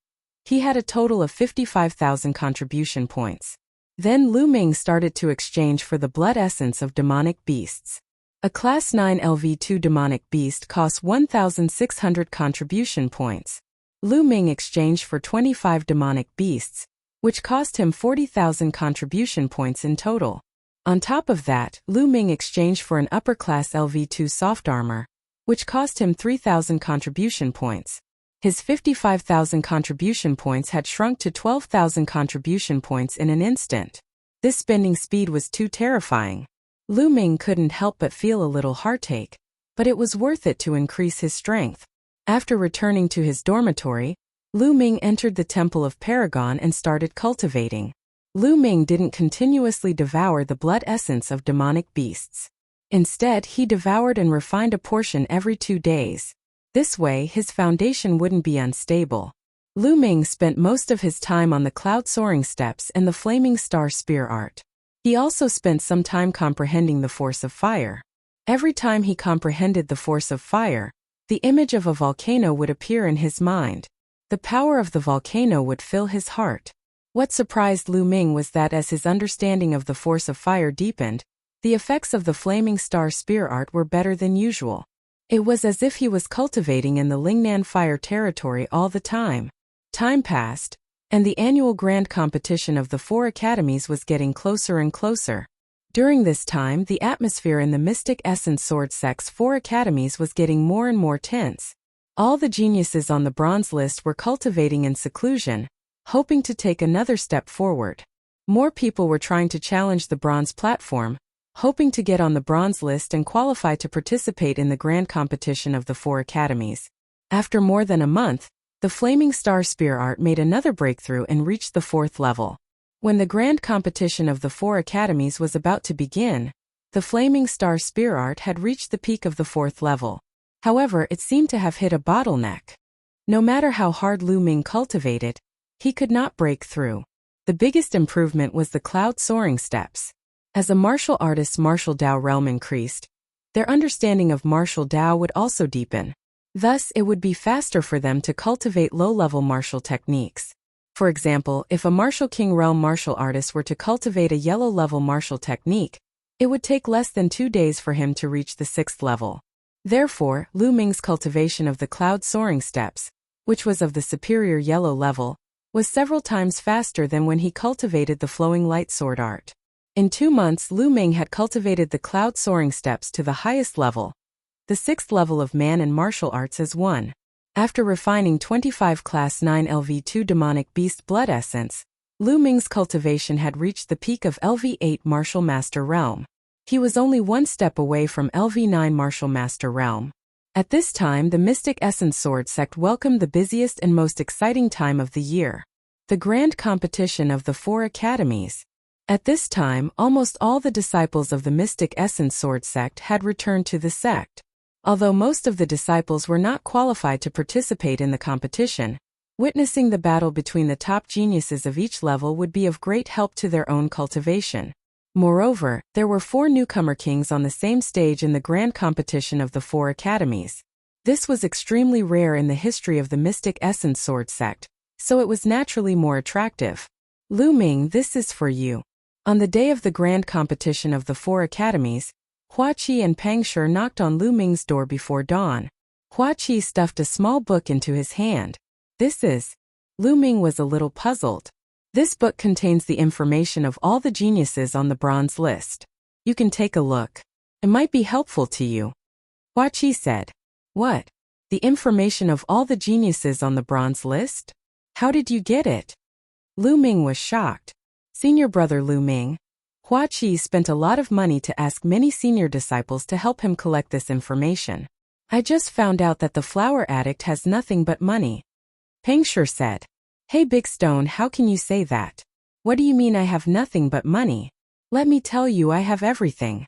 he had a total of 55,000 contribution points. Then Lu Ming started to exchange for the blood essence of demonic beasts. A Class 9 LV2 demonic beast costs 1,600 contribution points. Lu Ming exchanged for 25 demonic beasts, which cost him 40,000 contribution points in total. On top of that, Lu Ming exchanged for an upper class LV2 soft armor, which cost him 3,000 contribution points. His 55,000 contribution points had shrunk to 12,000 contribution points in an instant. This spending speed was too terrifying. Lu Ming couldn't help but feel a little heartache, but it was worth it to increase his strength. After returning to his dormitory, Lu Ming entered the Temple of Paragon and started cultivating. Lu Ming didn't continuously devour the blood essence of demonic beasts. Instead, he devoured and refined a portion every 2 days. This way, his foundation wouldn't be unstable. Lu Ming spent most of his time on the cloud soaring steps and the flaming star spear art. He also spent some time comprehending the force of fire. Every time he comprehended the force of fire, the image of a volcano would appear in his mind. The power of the volcano would fill his heart. What surprised Lu Ming was that as his understanding of the force of fire deepened, the effects of the flaming star spear art were better than usual. It was as if he was cultivating in the Lingnan fire territory all the time. Time passed, and the annual grand competition of the 4 academies was getting closer and closer. During this time, the atmosphere in the Mystic Essence Sword Sect's 4 academies was getting more and more tense. All the geniuses on the bronze list were cultivating in seclusion, hoping to take another step forward. More people were trying to challenge the bronze platform, hoping to get on the bronze list and qualify to participate in the grand competition of the 4 academies. After more than a month, the Flaming Star Spear art made another breakthrough and reached the 4th level. When the grand competition of the 4 academies was about to begin, the Flaming Star Spear art had reached the peak of the 4th level. However, it seemed to have hit a bottleneck. No matter how hard Lu Ming cultivated, he could not break through. The biggest improvement was the cloud soaring steps. As a martial artist's martial Dao realm increased, their understanding of martial Dao would also deepen. Thus, it would be faster for them to cultivate low-level martial techniques. For example, if a martial king realm martial artist were to cultivate a yellow-level martial technique, it would take less than 2 days for him to reach the 6th level. Therefore, Lu Ming's cultivation of the cloud soaring steps, which was of the superior yellow level, was several times faster than when he cultivated the flowing light sword art. In 2 months, Lu Ming had cultivated the cloud soaring steps to the highest level, the 6th level of man and martial arts as one. After refining 25 Class 9 LV2 demonic beast blood essence, Lu Ming's cultivation had reached the peak of LV8 martial master realm. He was only 1 step away from LV9 martial master realm. At this time, the Mystic Essence Sword Sect welcomed the busiest and most exciting time of the year, the grand competition of the 4 academies. At this time, almost all the disciples of the Mystic Essence Sword Sect had returned to the sect. Although most of the disciples were not qualified to participate in the competition, witnessing the battle between the top geniuses of each level would be of great help to their own cultivation. Moreover, there were 4 newcomer kings on the same stage in the grand competition of the 4 academies. This was extremely rare in the history of the Mystic Essence Sword Sect, so it was naturally more attractive. Lu Ming, this is for you. On the day of the grand competition of the 4 academies, Hua Qi and Pang Shi knocked on Lu Ming's door before dawn. Hua Qi stuffed a small book into his hand. This is. Lu Ming was a little puzzled. This book contains the information of all the geniuses on the bronze list. You can take a look. It might be helpful to you. Hua Qi said. What? The information of all the geniuses on the bronze list? How did you get it? Lu Ming was shocked. Senior brother Lu Ming, Hua Qi spent a lot of money to ask many senior disciples to help him collect this information. I just found out that the flower addict has nothing but money. Pang Shi said. Hey Big Stone, how can you say that? What do you mean I have nothing but money? Let me tell you, I have everything.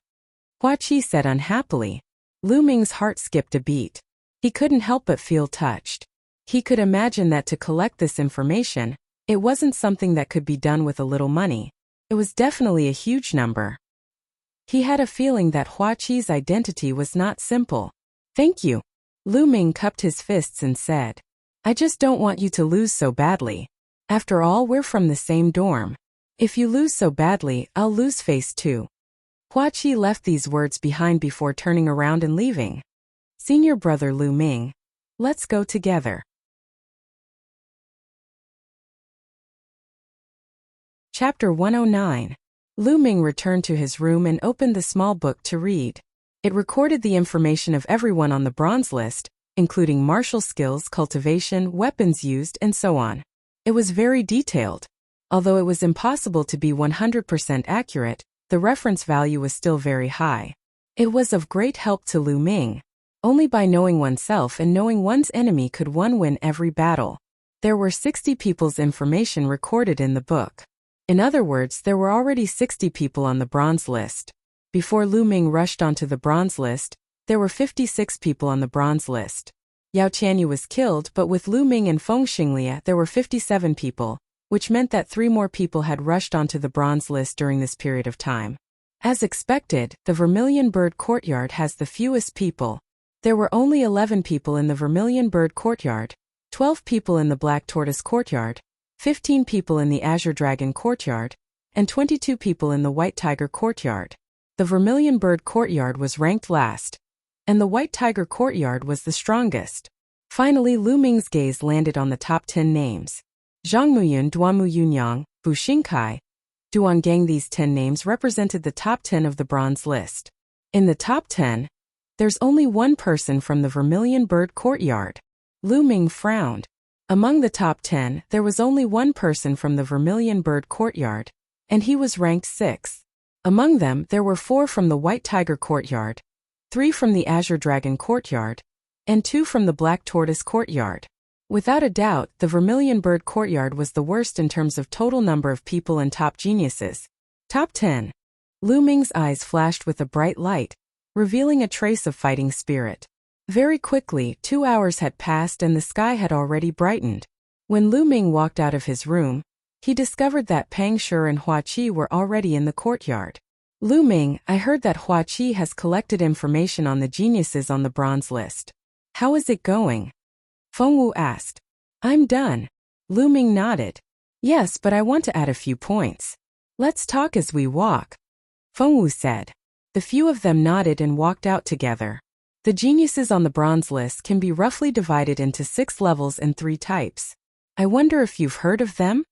Hua Qi said unhappily. Lu Ming's heart skipped a beat. He couldn't help but feel touched. He could imagine that to collect this information, it wasn't something that could be done with a little money. It was definitely a huge number. He had a feeling that Hua Qi's identity was not simple. Thank you. Lu Ming cupped his fists and said, I just don't want you to lose so badly. After all, we're from the same dorm. If you lose so badly, I'll lose face too. Hua Qi left these words behind before turning around and leaving. Senior brother Lu Ming, let's go together. Chapter 109. Lu Ming returned to his room and opened the small book to read. It recorded the information of everyone on the bronze list, including martial skills, cultivation, weapons used, and so on. It was very detailed. Although it was impossible to be 100% accurate, the reference value was still very high. It was of great help to Lu Ming. Only by knowing oneself and knowing one's enemy could one win every battle. There were 60 people's information recorded in the book. In other words, there were already 60 people on the bronze list. Before Lu Ming rushed onto the bronze list, there were 56 people on the bronze list. Yao Qianyu was killed, but with Lu Ming and Feng Xinglia there were 57 people, which meant that 3 more people had rushed onto the bronze list during this period of time. As expected, the Vermilion Bird Courtyard has the fewest people. There were only 11 people in the Vermilion Bird Courtyard, 12 people in the Black Tortoise Courtyard, 15 people in the Azure Dragon Courtyard, and 22 people in the White Tiger Courtyard. The Vermilion Bird Courtyard was ranked last, and the White Tiger Courtyard was the strongest. Finally, Lu Ming's gaze landed on the top 10 names. Zhang Muyun, Duanmu Yunyang, Bu Xingkai, Duan Gang. These 10 names represented the top 10 of the bronze list. In the top 10, there's only one person from the Vermilion Bird Courtyard. Lu Ming frowned. Among the top 10, there was only one person from the Vermilion Bird Courtyard, and he was ranked 6th. Among them, there were 4 from the White Tiger Courtyard, 3 from the Azure Dragon Courtyard, and 2 from the Black Tortoise Courtyard. Without a doubt, the Vermilion Bird Courtyard was the worst in terms of total number of people and top geniuses. Top 10. Lu Ming's eyes flashed with a bright light, revealing a trace of fighting spirit. Very quickly, 2 hours had passed and the sky had already brightened. When Lu Ming walked out of his room, he discovered that Pang Shi and Hua Qi were already in the courtyard. Lu Ming, I heard that Hua Qi has collected information on the geniuses on the bronze list. How is it going? Feng Wu asked. I'm done. Lu Ming nodded. Yes, but I want to add a few points. Let's talk as we walk. Feng Wu said. The few of them nodded and walked out together. The geniuses on the bronze list can be roughly divided into 6 levels and 3 types. I wonder if you've heard of them?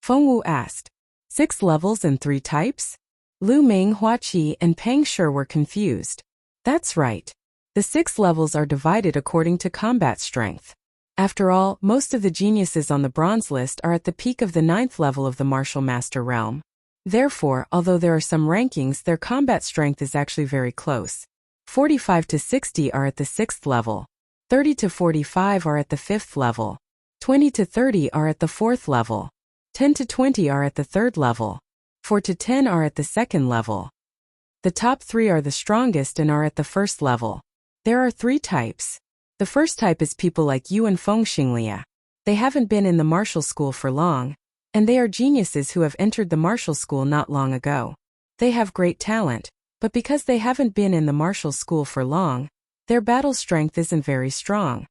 Feng Wu asked. 6 levels and 3 types? Lu Ming, Hua Qi, and Pang Shi were confused. That's right. The 6 levels are divided according to combat strength. After all, most of the geniuses on the bronze list are at the peak of the 9th level of the martial master realm. Therefore, although there are some rankings, their combat strength is actually very close. 45 to 60 are at the 6th level. 30 to 45 are at the 5th level. 20 to 30 are at the 4th level. 10 to 20 are at the 3rd level. 4 to 10 are at the 2nd level. The top 3 are the strongest and are at the 1st level. There are 3 types. The first type is people like you and Feng Xinglia. They haven't been in the martial school for long, and they are geniuses who have entered the martial school not long ago. They have great talent, but because they haven't been in the martial school for long, their battle strength isn't very strong.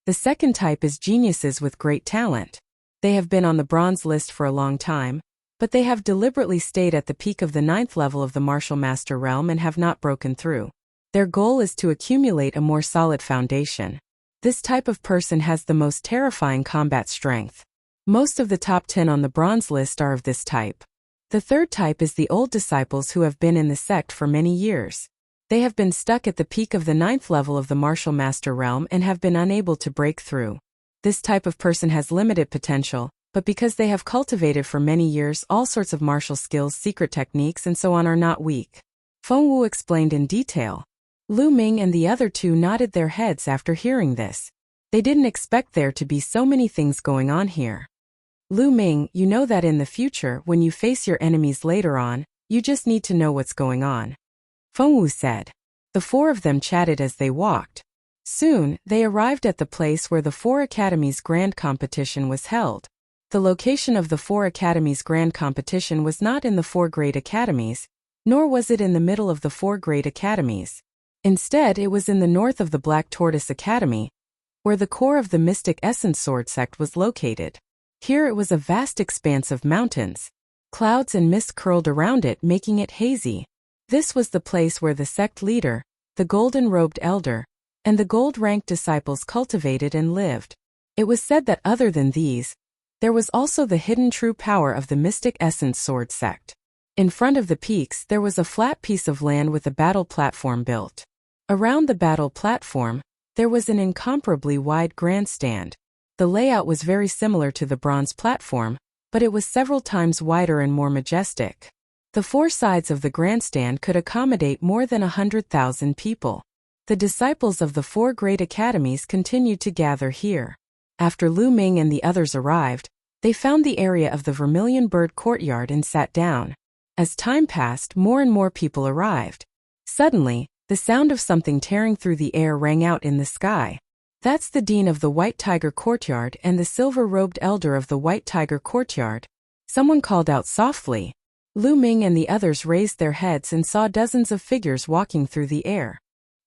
The second type is geniuses with great talent. They have been on the bronze list for a long time, but they have deliberately stayed at the peak of the 9th level of the martial master realm and have not broken through. Their goal is to accumulate a more solid foundation. This type of person has the most terrifying combat strength. Most of the top 10 on the bronze list are of this type. The third type is the old disciples who have been in the sect for many years. They have been stuck at the peak of the 9th level of the martial master realm and have been unable to break through. This type of person has limited potential, but because they have cultivated for many years all sorts of martial skills, secret techniques, and so on, are not weak. Feng Wu explained in detail. Lu Ming and the other 2 nodded their heads after hearing this. They didn't expect there to be so many things going on here. Lu Ming, you know that in the future, when you face your enemies later on, you just need to know what's going on. Feng Wu said. The 4 of them chatted as they walked. Soon, they arrived at the place where the 4 academies' grand competition was held. The location of the 4 academies' grand competition was not in the 4 great academies, nor was it in the middle of the 4 great academies. Instead, it was in the north of the Black Tortoise Academy, where the core of the Mystic Essence Sword sect was located. Here it was a vast expanse of mountains. Clouds and mist curled around it, making it hazy. This was the place where the sect leader, the golden-robed elder, and the gold-ranked disciples cultivated and lived. It was said that other than these, there was also the hidden true power of the Mystic Essence Sword sect. In front of the peaks there was a flat piece of land with a battle platform built. Around the battle platform, there was an incomparably wide grandstand. The layout was very similar to the bronze platform, but it was several times wider and more majestic. The 4 sides of the grandstand could accommodate more than 100,000 people. The disciples of the 4 great academies continued to gather here. After Lu Ming and the others arrived, they found the area of the Vermilion Bird Courtyard and sat down. As time passed, more and more people arrived. Suddenly, the sound of something tearing through the air rang out in the sky. That's the Dean of the White Tiger Courtyard and the silver-robed elder of the White Tiger Courtyard. Someone called out softly. Lu Ming and the others raised their heads and saw dozens of figures walking through the air.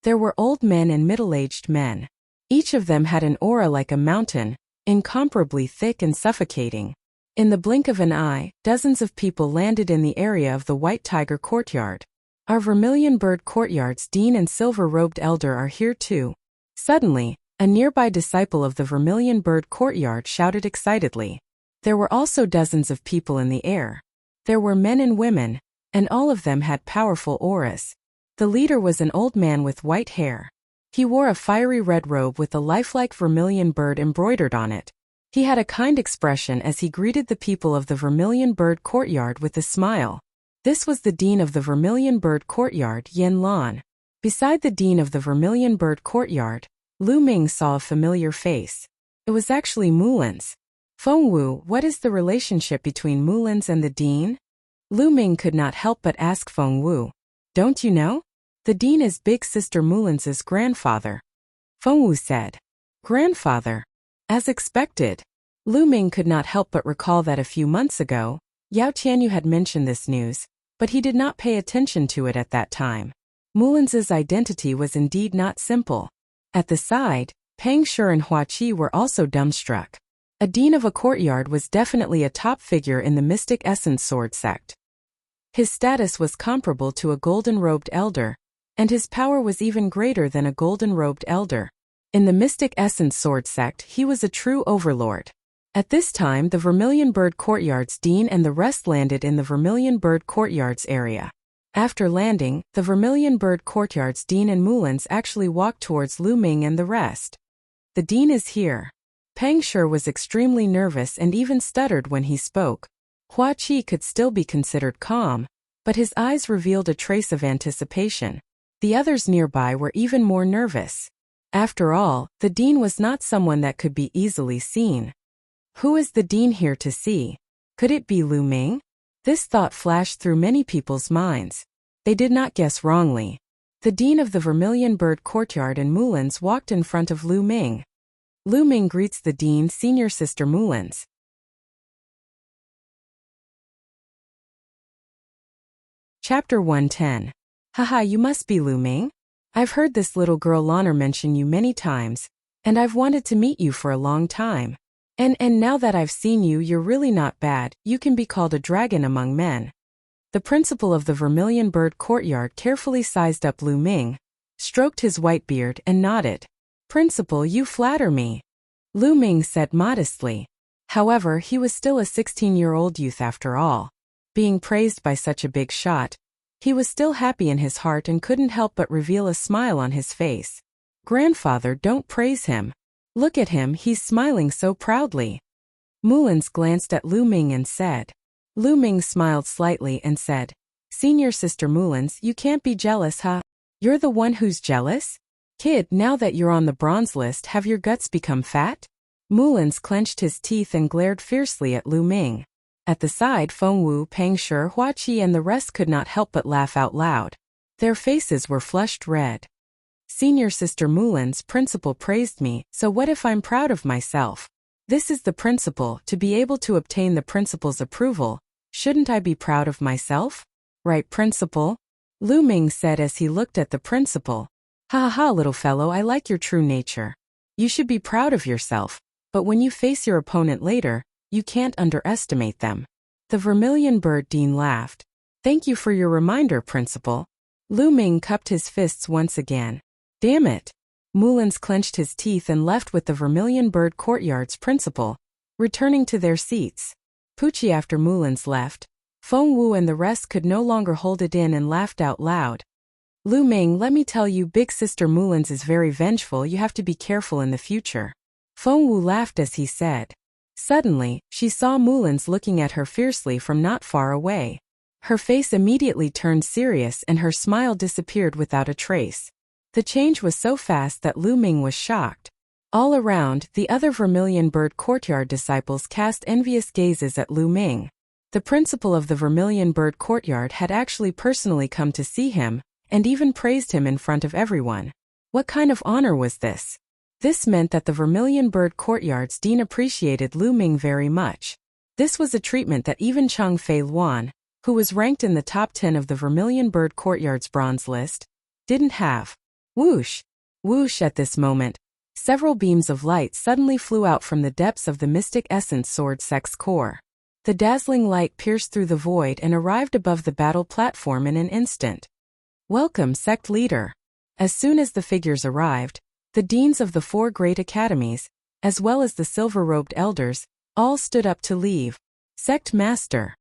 There were old men and middle-aged men. Each of them had an aura like a mountain, incomparably thick and suffocating. In the blink of an eye, dozens of people landed in the area of the White Tiger Courtyard. Our Vermilion Bird Courtyard's Dean and silver-robed elder are here too. Suddenly, a nearby disciple of the Vermilion Bird Courtyard shouted excitedly. There were also dozens of people in the air. There were men and women, and all of them had powerful auras. The leader was an old man with white hair. He wore a fiery red robe with a lifelike vermilion bird embroidered on it. He had a kind expression as he greeted the people of the Vermilion Bird Courtyard with a smile. This was the Dean of the Vermilion Bird Courtyard, Yin Lan. Beside the Dean of the Vermilion Bird Courtyard, Lu Ming saw a familiar face. It was actually Mulin's. Feng Wu, what is the relationship between Mulin's and the Dean? Lu Ming could not help but ask Feng Wu. Don't you know? The Dean is big sister Mulin's grandfather. Feng Wu said. Grandfather? As expected. Lu Ming could not help but recall that a few months ago, Yao Tianyu had mentioned this news, but he did not pay attention to it at that time. Mulin's identity was indeed not simple. At the side, Pang Shi and Hua Qi were also dumbstruck. A dean of a courtyard was definitely a top figure in the Mystic Essence Sword sect. His status was comparable to a golden-robed elder, and his power was even greater than a golden-robed elder. In the Mystic Essence Sword sect, he was a true overlord. At this time, the Vermilion Bird Courtyard's dean and the rest landed in the Vermilion Bird Courtyard's area. After landing, the Vermilion Bird Courtyard's dean and Mulin's actually walked towards Lu Ming and the rest. The dean is here. Pang Shi was extremely nervous and even stuttered when he spoke. Hua Qi could still be considered calm, but his eyes revealed a trace of anticipation. The others nearby were even more nervous. After all, the dean was not someone that could be easily seen. Who is the dean here to see? Could it be Lu Ming? This thought flashed through many people's minds. They did not guess wrongly. The dean of the Vermilion Bird Courtyard and Mulin's walked in front of Lu Ming. Lu Ming greets the dean, senior sister Mulin's. Chapter 110. Haha, you must be Lu Ming? I've heard this little girl Lanner mention you many times, and I've wanted to meet you for a long time. And now that I've seen you, you're really not bad. You can be called a dragon among men. The principal of the Vermilion Bird Courtyard carefully sized up Lu Ming, stroked his white beard and nodded. Principal, you flatter me. Lu Ming said modestly. However, he was still a 16-year-old youth after all. Being praised by such a big shot, he was still happy in his heart and couldn't help but reveal a smile on his face. Grandfather, don't praise him. Look at him, he's smiling so proudly. Mulin's glanced at Lu Ming and said. Lu Ming smiled slightly and said, Senior sister Mulin's, you can't be jealous, huh? You're the one who's jealous? Kid, now that you're on the bronze list, have your guts become fat? Mulin's clenched his teeth and glared fiercely at Lu Ming. At the side, Feng Wu, Pang Shi, Hua Qi and the rest could not help but laugh out loud. Their faces were flushed red. Senior Sister Mulan's principal praised me, so what if I'm proud of myself? This is the principal, to be able to obtain the principal's approval. Shouldn't I be proud of myself? Right, principal? Lu Ming said as he looked at the principal. Ha ha ha, little fellow, I like your true nature. You should be proud of yourself, but when you face your opponent later, you can't underestimate them. The Vermilion Bird Dean laughed. Thank you for your reminder, principal. Lu Ming cupped his fists once again. Damn it. Mulan's clenched his teeth and left with the Vermilion Bird Courtyard's principal, returning to their seats. Poochie after Mulan's left. Feng Wu and the rest could no longer hold it in and laughed out loud. Lu Ming, let me tell you, Big Sister Mulan's is very vengeful, you have to be careful in the future. Feng Wu laughed as he said. Suddenly, she saw Mulan's looking at her fiercely from not far away. Her face immediately turned serious and her smile disappeared without a trace. The change was so fast that Lu Ming was shocked. All around, the other Vermilion Bird Courtyard disciples cast envious gazes at Lu Ming. The principal of the Vermilion Bird Courtyard had actually personally come to see him, and even praised him in front of everyone. What kind of honor was this? This meant that the Vermilion Bird Courtyard's dean appreciated Lu Ming very much. This was a treatment that even Chang Fei Luan, who was ranked in the top 10 of the Vermilion Bird Courtyard's bronze list, didn't have. Whoosh! Whoosh! At this moment, several beams of light suddenly flew out from the depths of the Mystic Essence Sword Sect's core. The dazzling light pierced through the void and arrived above the battle platform in an instant. Welcome, Sect Leader. As soon as the figures arrived, the deans of the 4 great academies, as well as the silver-robed elders, all stood up to leave. Sect Master.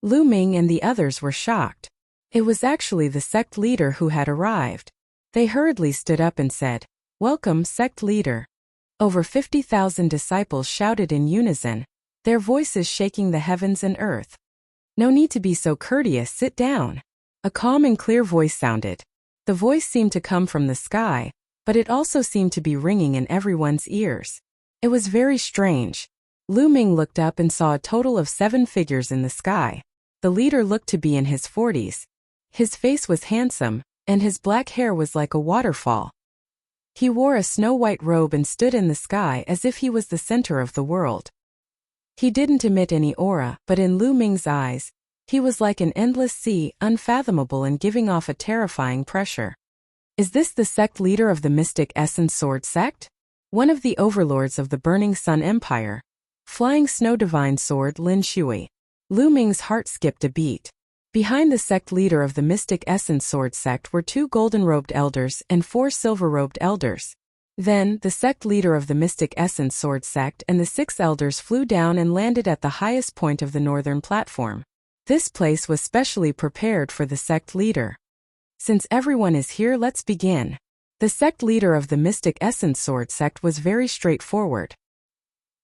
Lu Ming and the others were shocked. It was actually the sect leader who had arrived. They hurriedly stood up and said, Welcome, Sect Leader. Over 50,000 disciples shouted in unison, their voices shaking the heavens and earth. No need to be so courteous, sit down. A calm and clear voice sounded. The voice seemed to come from the sky, but it also seemed to be ringing in everyone's ears. It was very strange. Lu Ming looked up and saw a total of 7 figures in the sky. The leader looked to be in his 40s. His face was handsome, and his black hair was like a waterfall. He wore a snow-white robe and stood in the sky as if he was the center of the world. He didn't emit any aura, but in Lu Ming's eyes, he was like an endless sea, unfathomable and giving off a terrifying pressure. Is this the sect leader of the Mystic Essence Sword Sect? One of the overlords of the Burning Sun Empire. Flying Snow Divine Sword Lin Shui. Lu Ming's heart skipped a beat. Behind the sect leader of the Mystic Essence Sword Sect were 2 golden-robed elders and 4 silver-robed elders. Then, the sect leader of the Mystic Essence Sword Sect and the 6 elders flew down and landed at the highest point of the northern platform. This place was specially prepared for the sect leader. Since everyone is here, let's begin. The sect leader of the Mystic Essence Sword Sect was very straightforward.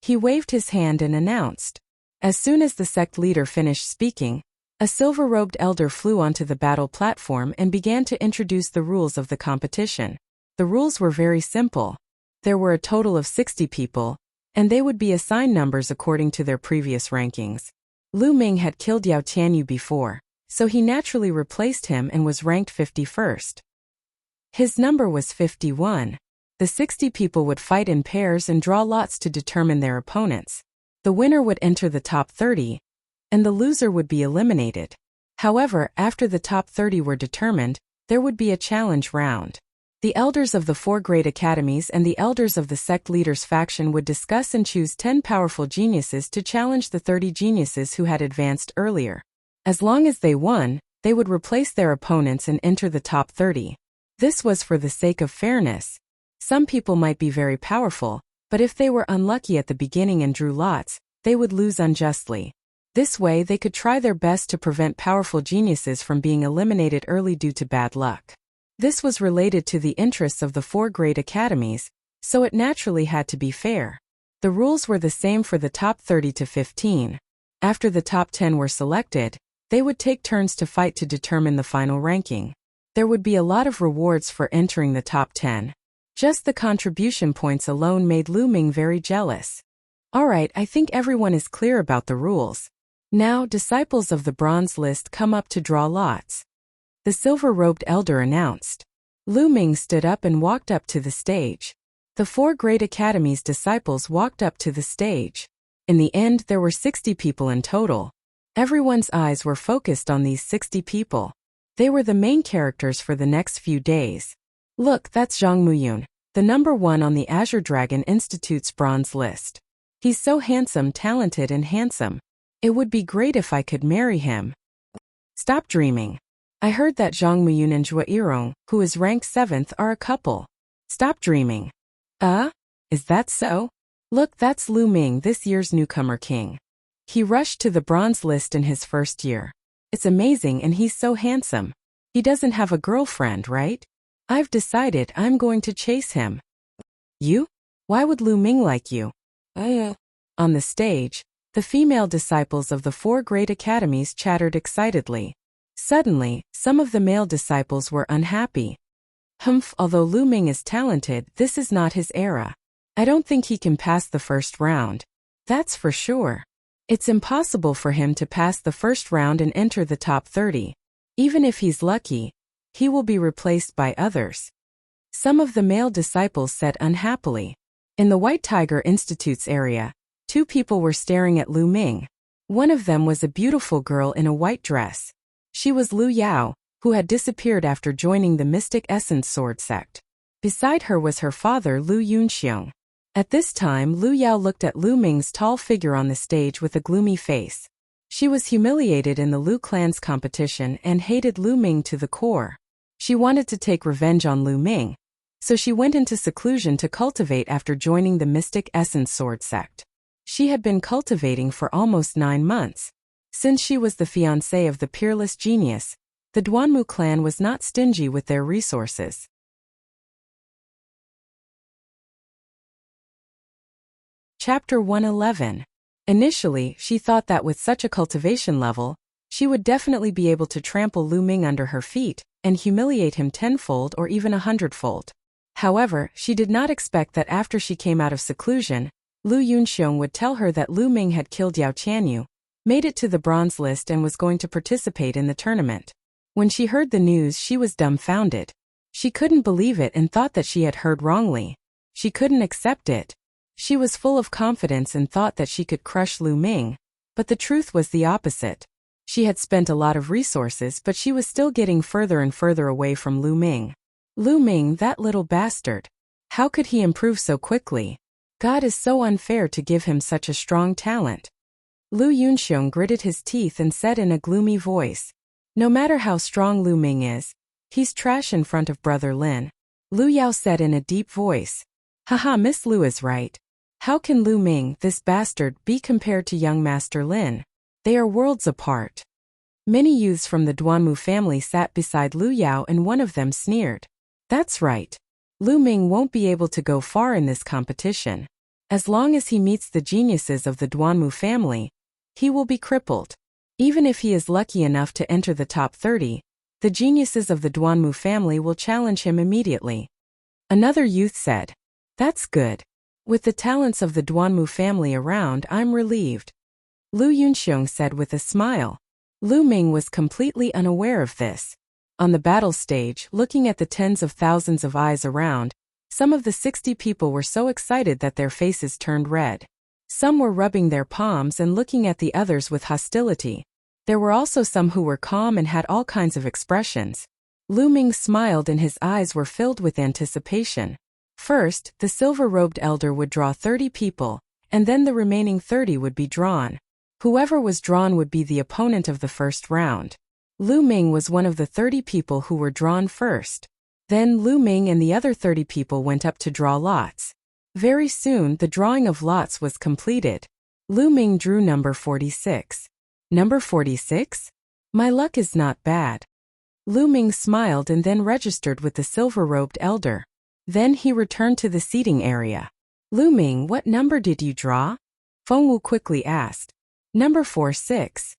He waved his hand and announced. As soon as the sect leader finished speaking, a silver-robed elder flew onto the battle platform and began to introduce the rules of the competition. The rules were very simple. There were a total of 60 people, and they would be assigned numbers according to their previous rankings. Lu Ming had killed Yao Tianyu before, so he naturally replaced him and was ranked 51st. His number was 51. The 60 people would fight in pairs and draw lots to determine their opponents. The winner would enter the top 30, and the loser would be eliminated. However, after the top 30 were determined, there would be a challenge round. The elders of the 4 great academies and the elders of the sect leaders faction would discuss and choose 10 powerful geniuses to challenge the 30 geniuses who had advanced earlier. As long as they won, they would replace their opponents and enter the top 30. This was for the sake of fairness. Some people might be very powerful, but if they were unlucky at the beginning and drew lots, they would lose unjustly. This way they could try their best to prevent powerful geniuses from being eliminated early due to bad luck. This was related to the interests of the 4 great academies, so it naturally had to be fair. The rules were the same for the top 30 to 15. After the top 10 were selected, they would take turns to fight to determine the final ranking. There would be a lot of rewards for entering the top 10. Just the contribution points alone made Lu Ming very jealous. Alright, I think everyone is clear about the rules. Now, disciples of the bronze list come up to draw lots. The silver-robed elder announced. Lu Ming stood up and walked up to the stage. The 4 Great Academy's disciples walked up to the stage. In the end, there were 60 people in total. Everyone's eyes were focused on these 60 people. They were the main characters for the next few days. Look, that's Zhang Muyun, the number 1 on the Azure Dragon Institute's bronze list. He's so handsome, talented and handsome. It would be great if I could marry him. Stop dreaming. I heard that Zhang Muyun and Zhua Yirong, who is ranked 7th, are a couple. Stop dreaming. Is that so? Look, that's Lu Ming, this year's newcomer king. He rushed to the bronze list in his first year. It's amazing, and he's so handsome. He doesn't have a girlfriend, right? I've decided I'm going to chase him. You? Why would Lu Ming like you? On the stage, the female disciples of the 4 Great Academies chattered excitedly. Suddenly, some of the male disciples were unhappy. Although Lu Ming is talented, this is not his era. I don't think he can pass the first round. That's for sure. It's impossible for him to pass the first round and enter the top 30. Even if he's lucky, he will be replaced by others. Some of the male disciples said unhappily. In the White Tiger Institute's area, 2 people were staring at Lu Ming. One of them was a beautiful girl in a white dress. She was Lu Yao, who had disappeared after joining the Mystic Essence Sword sect. Beside her was her father Lu Yunxiong. At this time, Lu Yao looked at Lu Ming's tall figure on the stage with a gloomy face. She was humiliated in the Lu clan's competition and hated Lu Ming to the core. She wanted to take revenge on Lu Ming, so she went into seclusion to cultivate after joining the Mystic Essence Sword sect. She had been cultivating for almost 9 months. Since she was the fiancée of the peerless genius, the Duanmu clan was not stingy with their resources. Chapter 111. Initially, she thought that with such a cultivation level, she would definitely be able to trample Lu Ming under her feet and humiliate him 10-fold or even 100-fold. However, she did not expect that after she came out of seclusion, Lu Yunxiong would tell her that Lu Ming had killed Yao Qianyu, made it to the bronze list and was going to participate in the tournament. When she heard the news, she was dumbfounded. She couldn't believe it and thought that she had heard wrongly. She couldn't accept it. She was full of confidence and thought that she could crush Lu Ming, but the truth was the opposite. She had spent a lot of resources, but she was still getting further and further away from Lu Ming. Lu Ming, that little bastard. How could he improve so quickly? God is so unfair to give him such a strong talent. Lu Yunxiong gritted his teeth and said in a gloomy voice, "No matter how strong Lu Ming is, he's trash in front of Brother Lin." Lu Yao said in a deep voice, "Haha, Miss Lu is right. How can Lu Ming, this bastard, be compared to young Master Lin? They are worlds apart." Many youths from the Duanmu family sat beside Lu Yao and one of them sneered. "That's right. Lu Ming won't be able to go far in this competition. As long as he meets the geniuses of the Duanmu family, he will be crippled. Even if he is lucky enough to enter the top 30, the geniuses of the Duanmu family will challenge him immediately." Another youth said, "That's good. With the talents of the Duanmu family around, I'm relieved." Lu Yunxiong said with a smile. Lu Ming was completely unaware of this. On the battle stage, looking at the tens of thousands of eyes around, some of the 60 people were so excited that their faces turned red. Some were rubbing their palms and looking at the others with hostility. There were also some who were calm and had all kinds of expressions. Lu Ming smiled and his eyes were filled with anticipation. First, the silver-robed elder would draw 30 people, and then the remaining 30 would be drawn. Whoever was drawn would be the opponent of the first round. Lu Ming was one of the 30 people who were drawn first. Then Lu Ming and the other 30 people went up to draw lots. Very soon, the drawing of lots was completed. Lu Ming drew number 46. Number 46? My luck is not bad. Lu Ming smiled and then registered with the silver-robed elder. Then he returned to the seating area. "Lu Ming, what number did you draw?" Feng Wu quickly asked. "Number 46.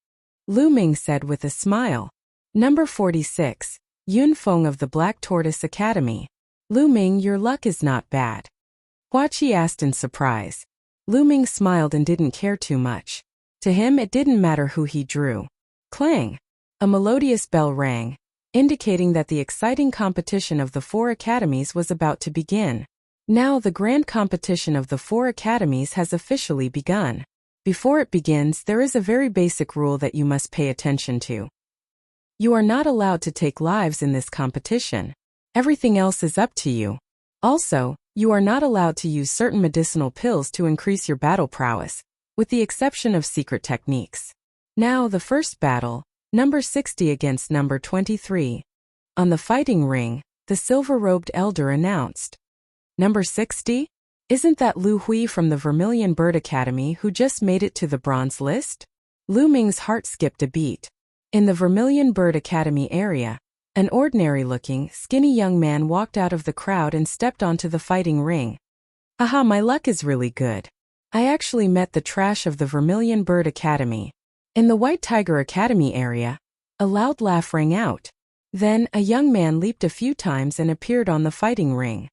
Lu Ming said with a smile. "Number 46, Yun Feng of the Black Tortoise Academy." "Lu Ming, your luck is not bad." Hua Qi asked in surprise. Lu Ming smiled and didn't care too much. To him it didn't matter who he drew. Clang! A melodious bell rang. indicating that the exciting competition of the 4 academies was about to begin. Now the grand competition of the 4 academies has officially begun. Before it begins, there is a very basic rule that you must pay attention to. You are not allowed to take lives in this competition. Everything else is up to you. Also, you are not allowed to use certain medicinal pills to increase your battle prowess, with the exception of secret techniques. Now the first battle, number 60 against number 23. On the fighting ring, the silver-robed elder announced. Number 60? Isn't that Lu Hui from the Vermilion Bird Academy who just made it to the bronze list? Lu Ming's heart skipped a beat. In the Vermilion Bird Academy area, an ordinary-looking, skinny young man walked out of the crowd and stepped onto the fighting ring. Aha, my luck is really good. I actually met the trash of the Vermilion Bird Academy. In the White Tiger Academy area, a loud laugh rang out. Then, a young man leaped a few times and appeared on the fighting ring.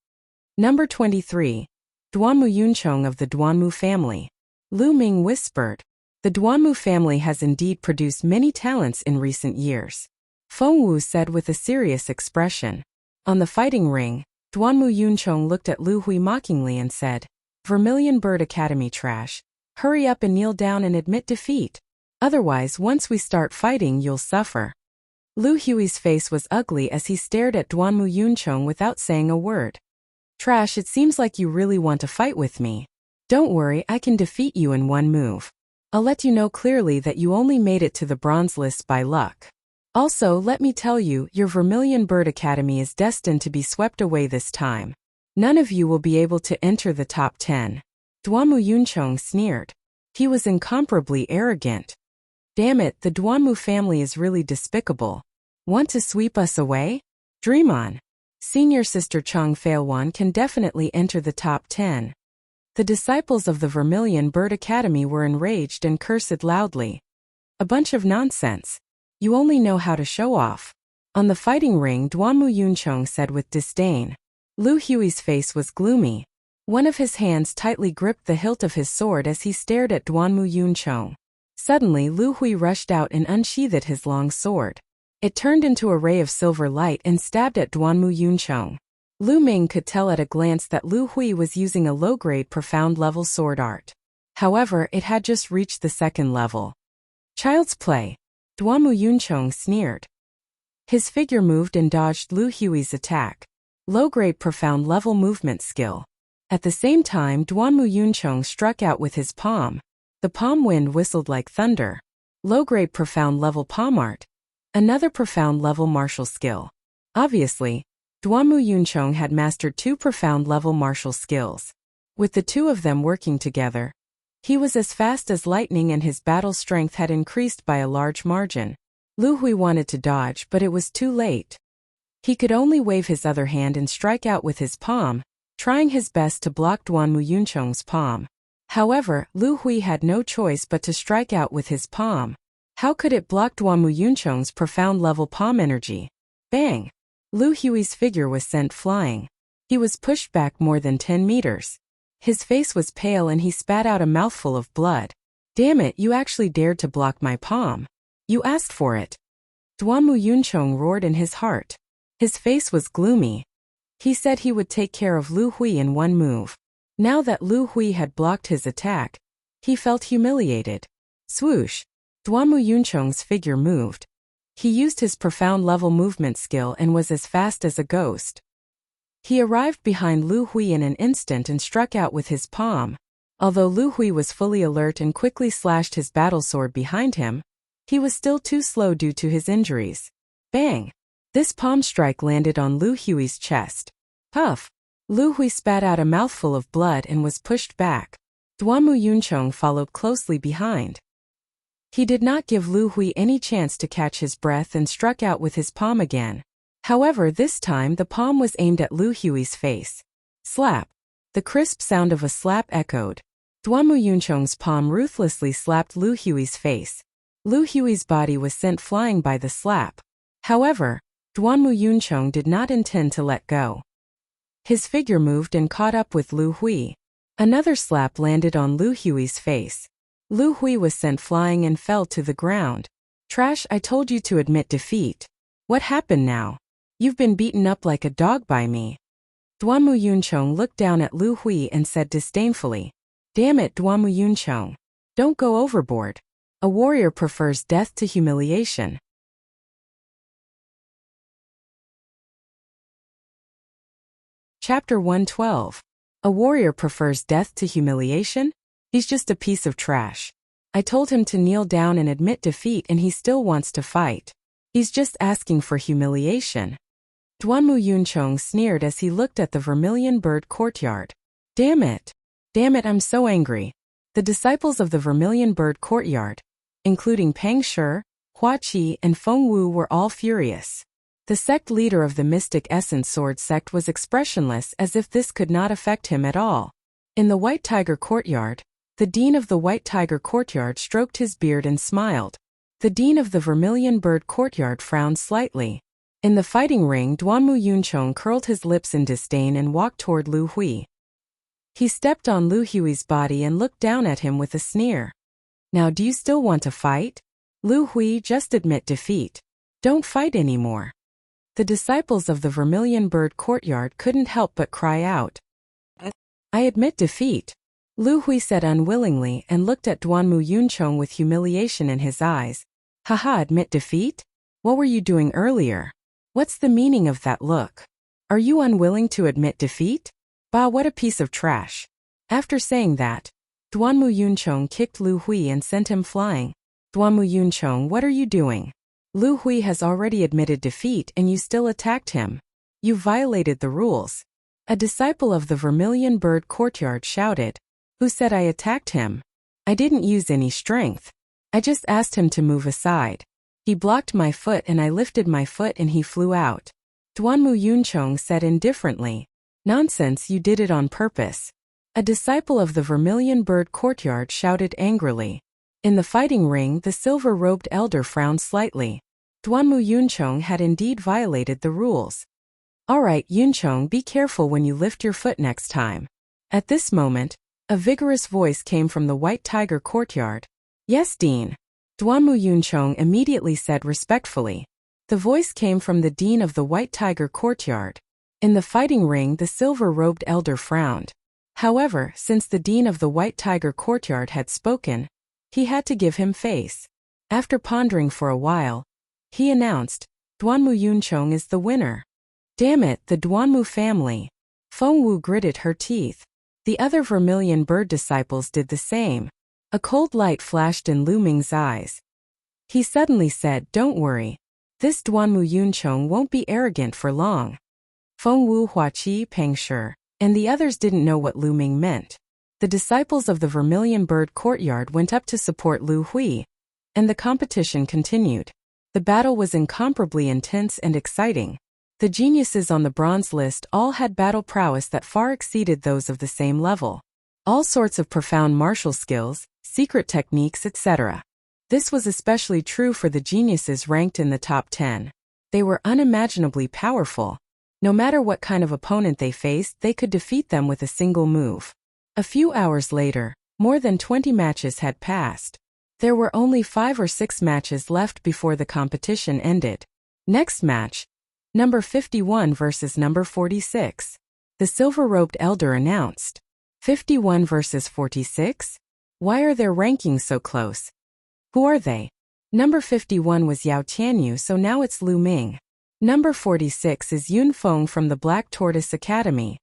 Number 23. Duanmu Yunchong of the Duanmu family. Lu Ming whispered. The Duanmu family has indeed produced many talents in recent years. Feng Wu said with a serious expression. On the fighting ring, Duanmu Yunchong looked at Lu Hui mockingly and said, Vermilion Bird Academy trash. Hurry up and kneel down and admit defeat. Otherwise, once we start fighting, you'll suffer. Lu Hui's face was ugly as he stared at Duanmu Yunchong without saying a word. Trash, it seems like you really want to fight with me. Don't worry, I can defeat you in one move. I'll let you know clearly that you only made it to the bronze list by luck. Also, let me tell you, your Vermilion Bird Academy is destined to be swept away this time. None of you will be able to enter the top 10. Duanmu Yunchong sneered. He was incomparably arrogant. Damn it, the Duanmu family is really despicable. Want to sweep us away? Dream on. Senior sister Chang Feilwan can definitely enter the top 10. The disciples of the Vermilion Bird Academy were enraged and cursed loudly. A bunch of nonsense. You only know how to show off. On the fighting ring, Duanmu Yunchong said with disdain. Lu Hui's face was gloomy. One of his hands tightly gripped the hilt of his sword as he stared at Duanmu Yunchong. Suddenly, Lu Hui rushed out and unsheathed his long sword. It turned into a ray of silver light and stabbed at Duanmu Yunchong. Lu Ming could tell at a glance that Lu Hui was using a low-grade profound-level sword art. However, it had just reached the second level. Child's play. Duanmu Yunchong sneered. His figure moved and dodged Lu Hui's attack. Low-grade profound-level movement skill. At the same time, Duanmu Yunchong struck out with his palm. The palm wind whistled like thunder. Low-grade profound-level palm art. Another profound-level martial skill. Obviously, Duanmu Yunchong had mastered 2 profound-level martial skills. With the 2 of them working together, he was as fast as lightning and his battle strength had increased by a large margin. Lu Hui wanted to dodge, but it was too late. He could only wave his other hand and strike out with his palm, trying his best to block Duanmu Yunchong's palm. However, Lu Hui had no choice but to strike out with his palm. How could it block Duanmu Yunchong's profound-level palm energy? Bang! Lu Hui's figure was sent flying. He was pushed back more than 10 meters. His face was pale and he spat out a mouthful of blood. Damn it, you actually dared to block my palm. You asked for it. Duanmu Yunchong roared in his heart. His face was gloomy. He said he would take care of Lu Hui in one move. Now that Lu Hui had blocked his attack, he felt humiliated. Swoosh! Duanmu Yunchong's figure moved. He used his profound-level movement skill and was as fast as a ghost. He arrived behind Lu Hui in an instant and struck out with his palm. Although Lu Hui was fully alert and quickly slashed his battle sword behind him, he was still too slow due to his injuries. Bang! This palm strike landed on Lu Hui's chest. Puff! Lu Hui spat out a mouthful of blood and was pushed back. Duanmu Yunchong followed closely behind. He did not give Lu Hui any chance to catch his breath and struck out with his palm again. However, this time the palm was aimed at Lu Hui's face. Slap! The crisp sound of a slap echoed. Duanmu Yunchong's palm ruthlessly slapped Lu Hui's face. Lu Hui's body was sent flying by the slap. However, Duanmu Yunchong did not intend to let go. His figure moved and caught up with Lu Hui. Another slap landed on Lu Hui's face. Lu Hui was sent flying and fell to the ground. Trash, I told you to admit defeat. What happened now? You've been beaten up like a dog by me. Duanmu Yunchong looked down at Lu Hui and said disdainfully, "Damn it, Duanmu Yunchong. Don't go overboard. A warrior prefers death to humiliation." Chapter 112. A warrior prefers death to humiliation? He's just a piece of trash. I told him to kneel down and admit defeat and he still wants to fight. He's just asking for humiliation. Duanmu Yunchong sneered as he looked at the Vermilion Bird courtyard. Damn it! Damn it, I'm so angry. The disciples of the Vermilion Bird courtyard, including Peng Shi, Hua Qi, and Feng Wu, were all furious. The sect leader of the Mystic Essence Sword sect was expressionless as if this could not affect him at all. In the White Tiger courtyard, the dean of the White Tiger courtyard stroked his beard and smiled. The dean of the Vermilion Bird courtyard frowned slightly. In the fighting ring, Duanmu Yunchong curled his lips in disdain and walked toward Lu Hui. He stepped on Lu Hui's body and looked down at him with a sneer. Now do you still want to fight? Lu Hui, just admit defeat. Don't fight anymore. The disciples of the Vermilion Bird courtyard couldn't help but cry out. I admit defeat. Lu Hui said unwillingly and looked at Duanmu Yunchong with humiliation in his eyes. Haha, admit defeat? What were you doing earlier? What's the meaning of that look? Are you unwilling to admit defeat? Bah, what a piece of trash. After saying that, Duanmu Yunchong kicked Lu Hui and sent him flying. Duanmu Yunchong, what are you doing? Lu Hui has already admitted defeat and you still attacked him. You violated the rules. A disciple of the Vermilion Bird courtyard shouted. Who said I attacked him? I didn't use any strength. I just asked him to move aside. He blocked my foot and I lifted my foot and he flew out. Duanmu Yunchong said indifferently. Nonsense, you did it on purpose. A disciple of the Vermilion Bird courtyard shouted angrily. In the fighting ring, the silver-robed elder frowned slightly. Duanmu Yunchong had indeed violated the rules. Alright, Yunchong, be careful when you lift your foot next time. At this moment, a vigorous voice came from the White Tiger courtyard. Yes, Dean. Duanmu Yunchong immediately said respectfully. The voice came from the Dean of the White Tiger courtyard. In the fighting ring, the silver-robed elder frowned. However, since the Dean of the White Tiger courtyard had spoken, he had to give him face. After pondering for a while, he announced, Duanmu Yunchong is the winner. Damn it, the Duanmu family. Feng Wu gritted her teeth. The other Vermilion Bird disciples did the same. A cold light flashed in Lu Ming's eyes. He suddenly said, don't worry. This Duanmu Yunchong won't be arrogant for long. Feng Wu, Hua Qi, Peng Shi, and the others didn't know what Lu Ming meant. The disciples of the Vermilion Bird courtyard went up to support Lu Hui, and the competition continued. The battle was incomparably intense and exciting. The geniuses on the bronze list all had battle prowess that far exceeded those of the same level. All sorts of profound martial skills, secret techniques, etc. This was especially true for the geniuses ranked in the top 10. They were unimaginably powerful. No matter what kind of opponent they faced, they could defeat them with a single move. A few hours later, more than 20 matches had passed. There were only 5 or 6 matches left before the competition ended. Next match, number 51 versus number 46. The silver-robed elder announced. 51 versus 46? Why are their rankings so close? Who are they? Number 51 was Yao Tianyu, so now it's Lu Ming. Number 46 is Yun Feng from the Black Tortoise Academy.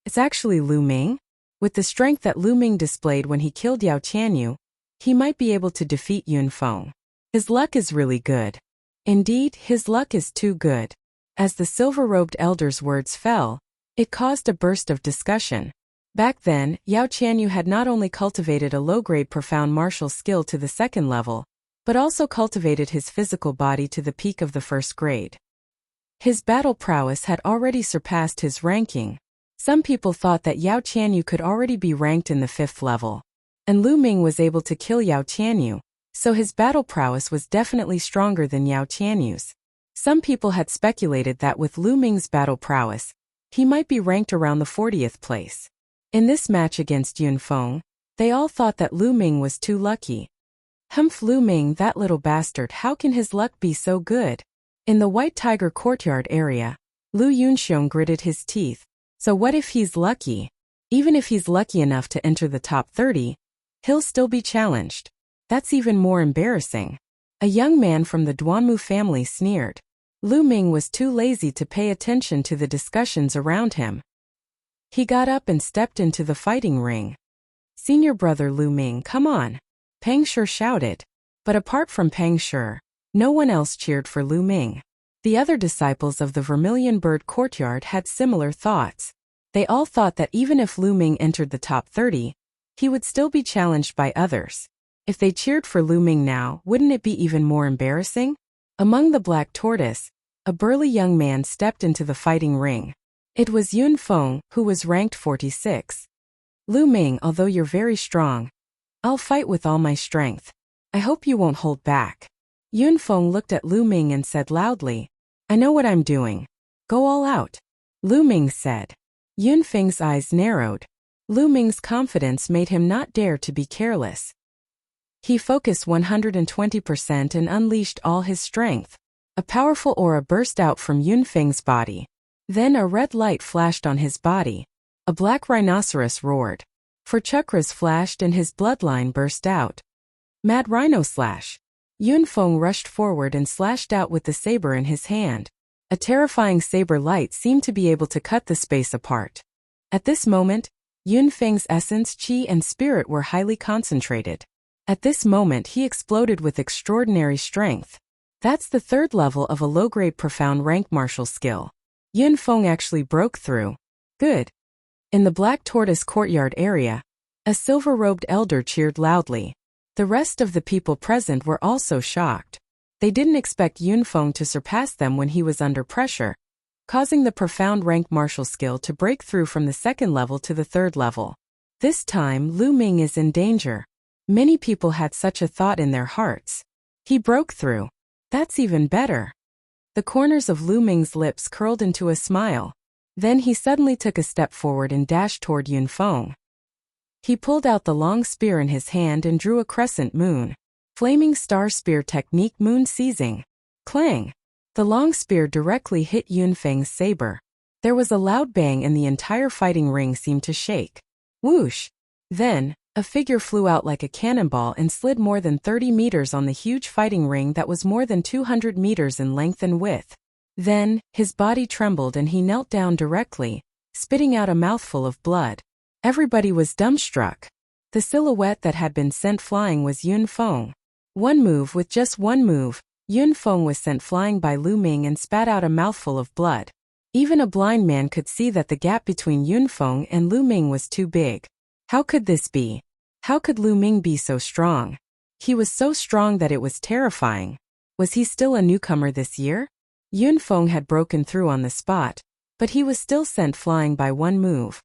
It's actually Lu Ming? With the strength that Lu Ming displayed when he killed Yao Tianyu, he might be able to defeat Yun Feng. His luck is really good. Indeed, his luck is too good. As the silver-robed elder's words fell, it caused a burst of discussion. Back then, Yao Tianyu had not only cultivated a low-grade profound martial skill to the 2nd level, but also cultivated his physical body to the peak of the 1st grade. His battle prowess had already surpassed his ranking. Some people thought that Yao Tianyu could already be ranked in the 5th level. And Lu Ming was able to kill Yao Tianyu, so his battle prowess was definitely stronger than Yao Tianyu's. Some people had speculated that with Lu Ming's battle prowess, he might be ranked around the 40th place. In this match against Yun Feng, they all thought that Lu Ming was too lucky. Humph, Lu Ming, that little bastard, how can his luck be so good? In the White Tiger courtyard area, Lu Yunxiong gritted his teeth. So what if he's lucky? Even if he's lucky enough to enter the top 30, he'll still be challenged. That's even more embarrassing. A young man from the Duanmu family sneered. Lu Ming was too lazy to pay attention to the discussions around him. He got up and stepped into the fighting ring. Senior brother Lu Ming, come on, Pang Shi shouted. But apart from Pang Shi, no one else cheered for Lu Ming. The other disciples of the Vermilion Bird courtyard had similar thoughts. They all thought that even if Lu Ming entered the top 30, he would still be challenged by others. If they cheered for Lu Ming now, wouldn't it be even more embarrassing? Among the Black Tortoise, a burly young man stepped into the fighting ring. It was Yun Feng, who was ranked 46. Lu Ming, although you're very strong, I'll fight with all my strength. I hope you won't hold back. Yun Feng looked at Lu Ming and said loudly, I know what I'm doing. Go all out. Lu Ming said. Yun Feng's eyes narrowed. Lu Ming's confidence made him not dare to be careless. He focused 120% and unleashed all his strength. A powerful aura burst out from Yun Feng's body. Then a red light flashed on his body. A black rhinoceros roared. Four chakras flashed and his bloodline burst out. Mad Rhino Slash. Yun Feng rushed forward and slashed out with the saber in his hand. A terrifying saber light seemed to be able to cut the space apart. At this moment, Yun Feng's essence, chi, and spirit were highly concentrated. At this moment he exploded with extraordinary strength. That's the third level of a low-grade profound rank martial skill. Yun Feng actually broke through. Good. In the Black Tortoise courtyard area, a silver-robed elder cheered loudly. The rest of the people present were also shocked. They didn't expect Yun Feng to surpass them when he was under pressure, causing the profound rank martial skill to break through from the second level to the third level. This time Lu Ming is in danger. Many people had such a thought in their hearts. He broke through. That's even better. The corners of Lu Ming's lips curled into a smile. Then he suddenly took a step forward and dashed toward Yun Feng. He pulled out the long spear in his hand and drew a crescent moon. Flaming star spear technique, moon seizing. Clang! The long spear directly hit Yun Feng's saber. There was a loud bang and the entire fighting ring seemed to shake. Whoosh! Then, a figure flew out like a cannonball and slid more than 30 meters on the huge fighting ring that was more than 200 meters in length and width. Then, his body trembled and he knelt down directly, spitting out a mouthful of blood. Everybody was dumbstruck. The silhouette that had been sent flying was Yun Feng. With just one move, Yun Feng was sent flying by Lu Ming and spat out a mouthful of blood. Even a blind man could see that the gap between Yun Feng and Lu Ming was too big. How could this be? How could Lu Ming be so strong? He was so strong that it was terrifying. Was he still a newcomer this year? Yun Feng had broken through on the spot, but he was still sent flying by one move.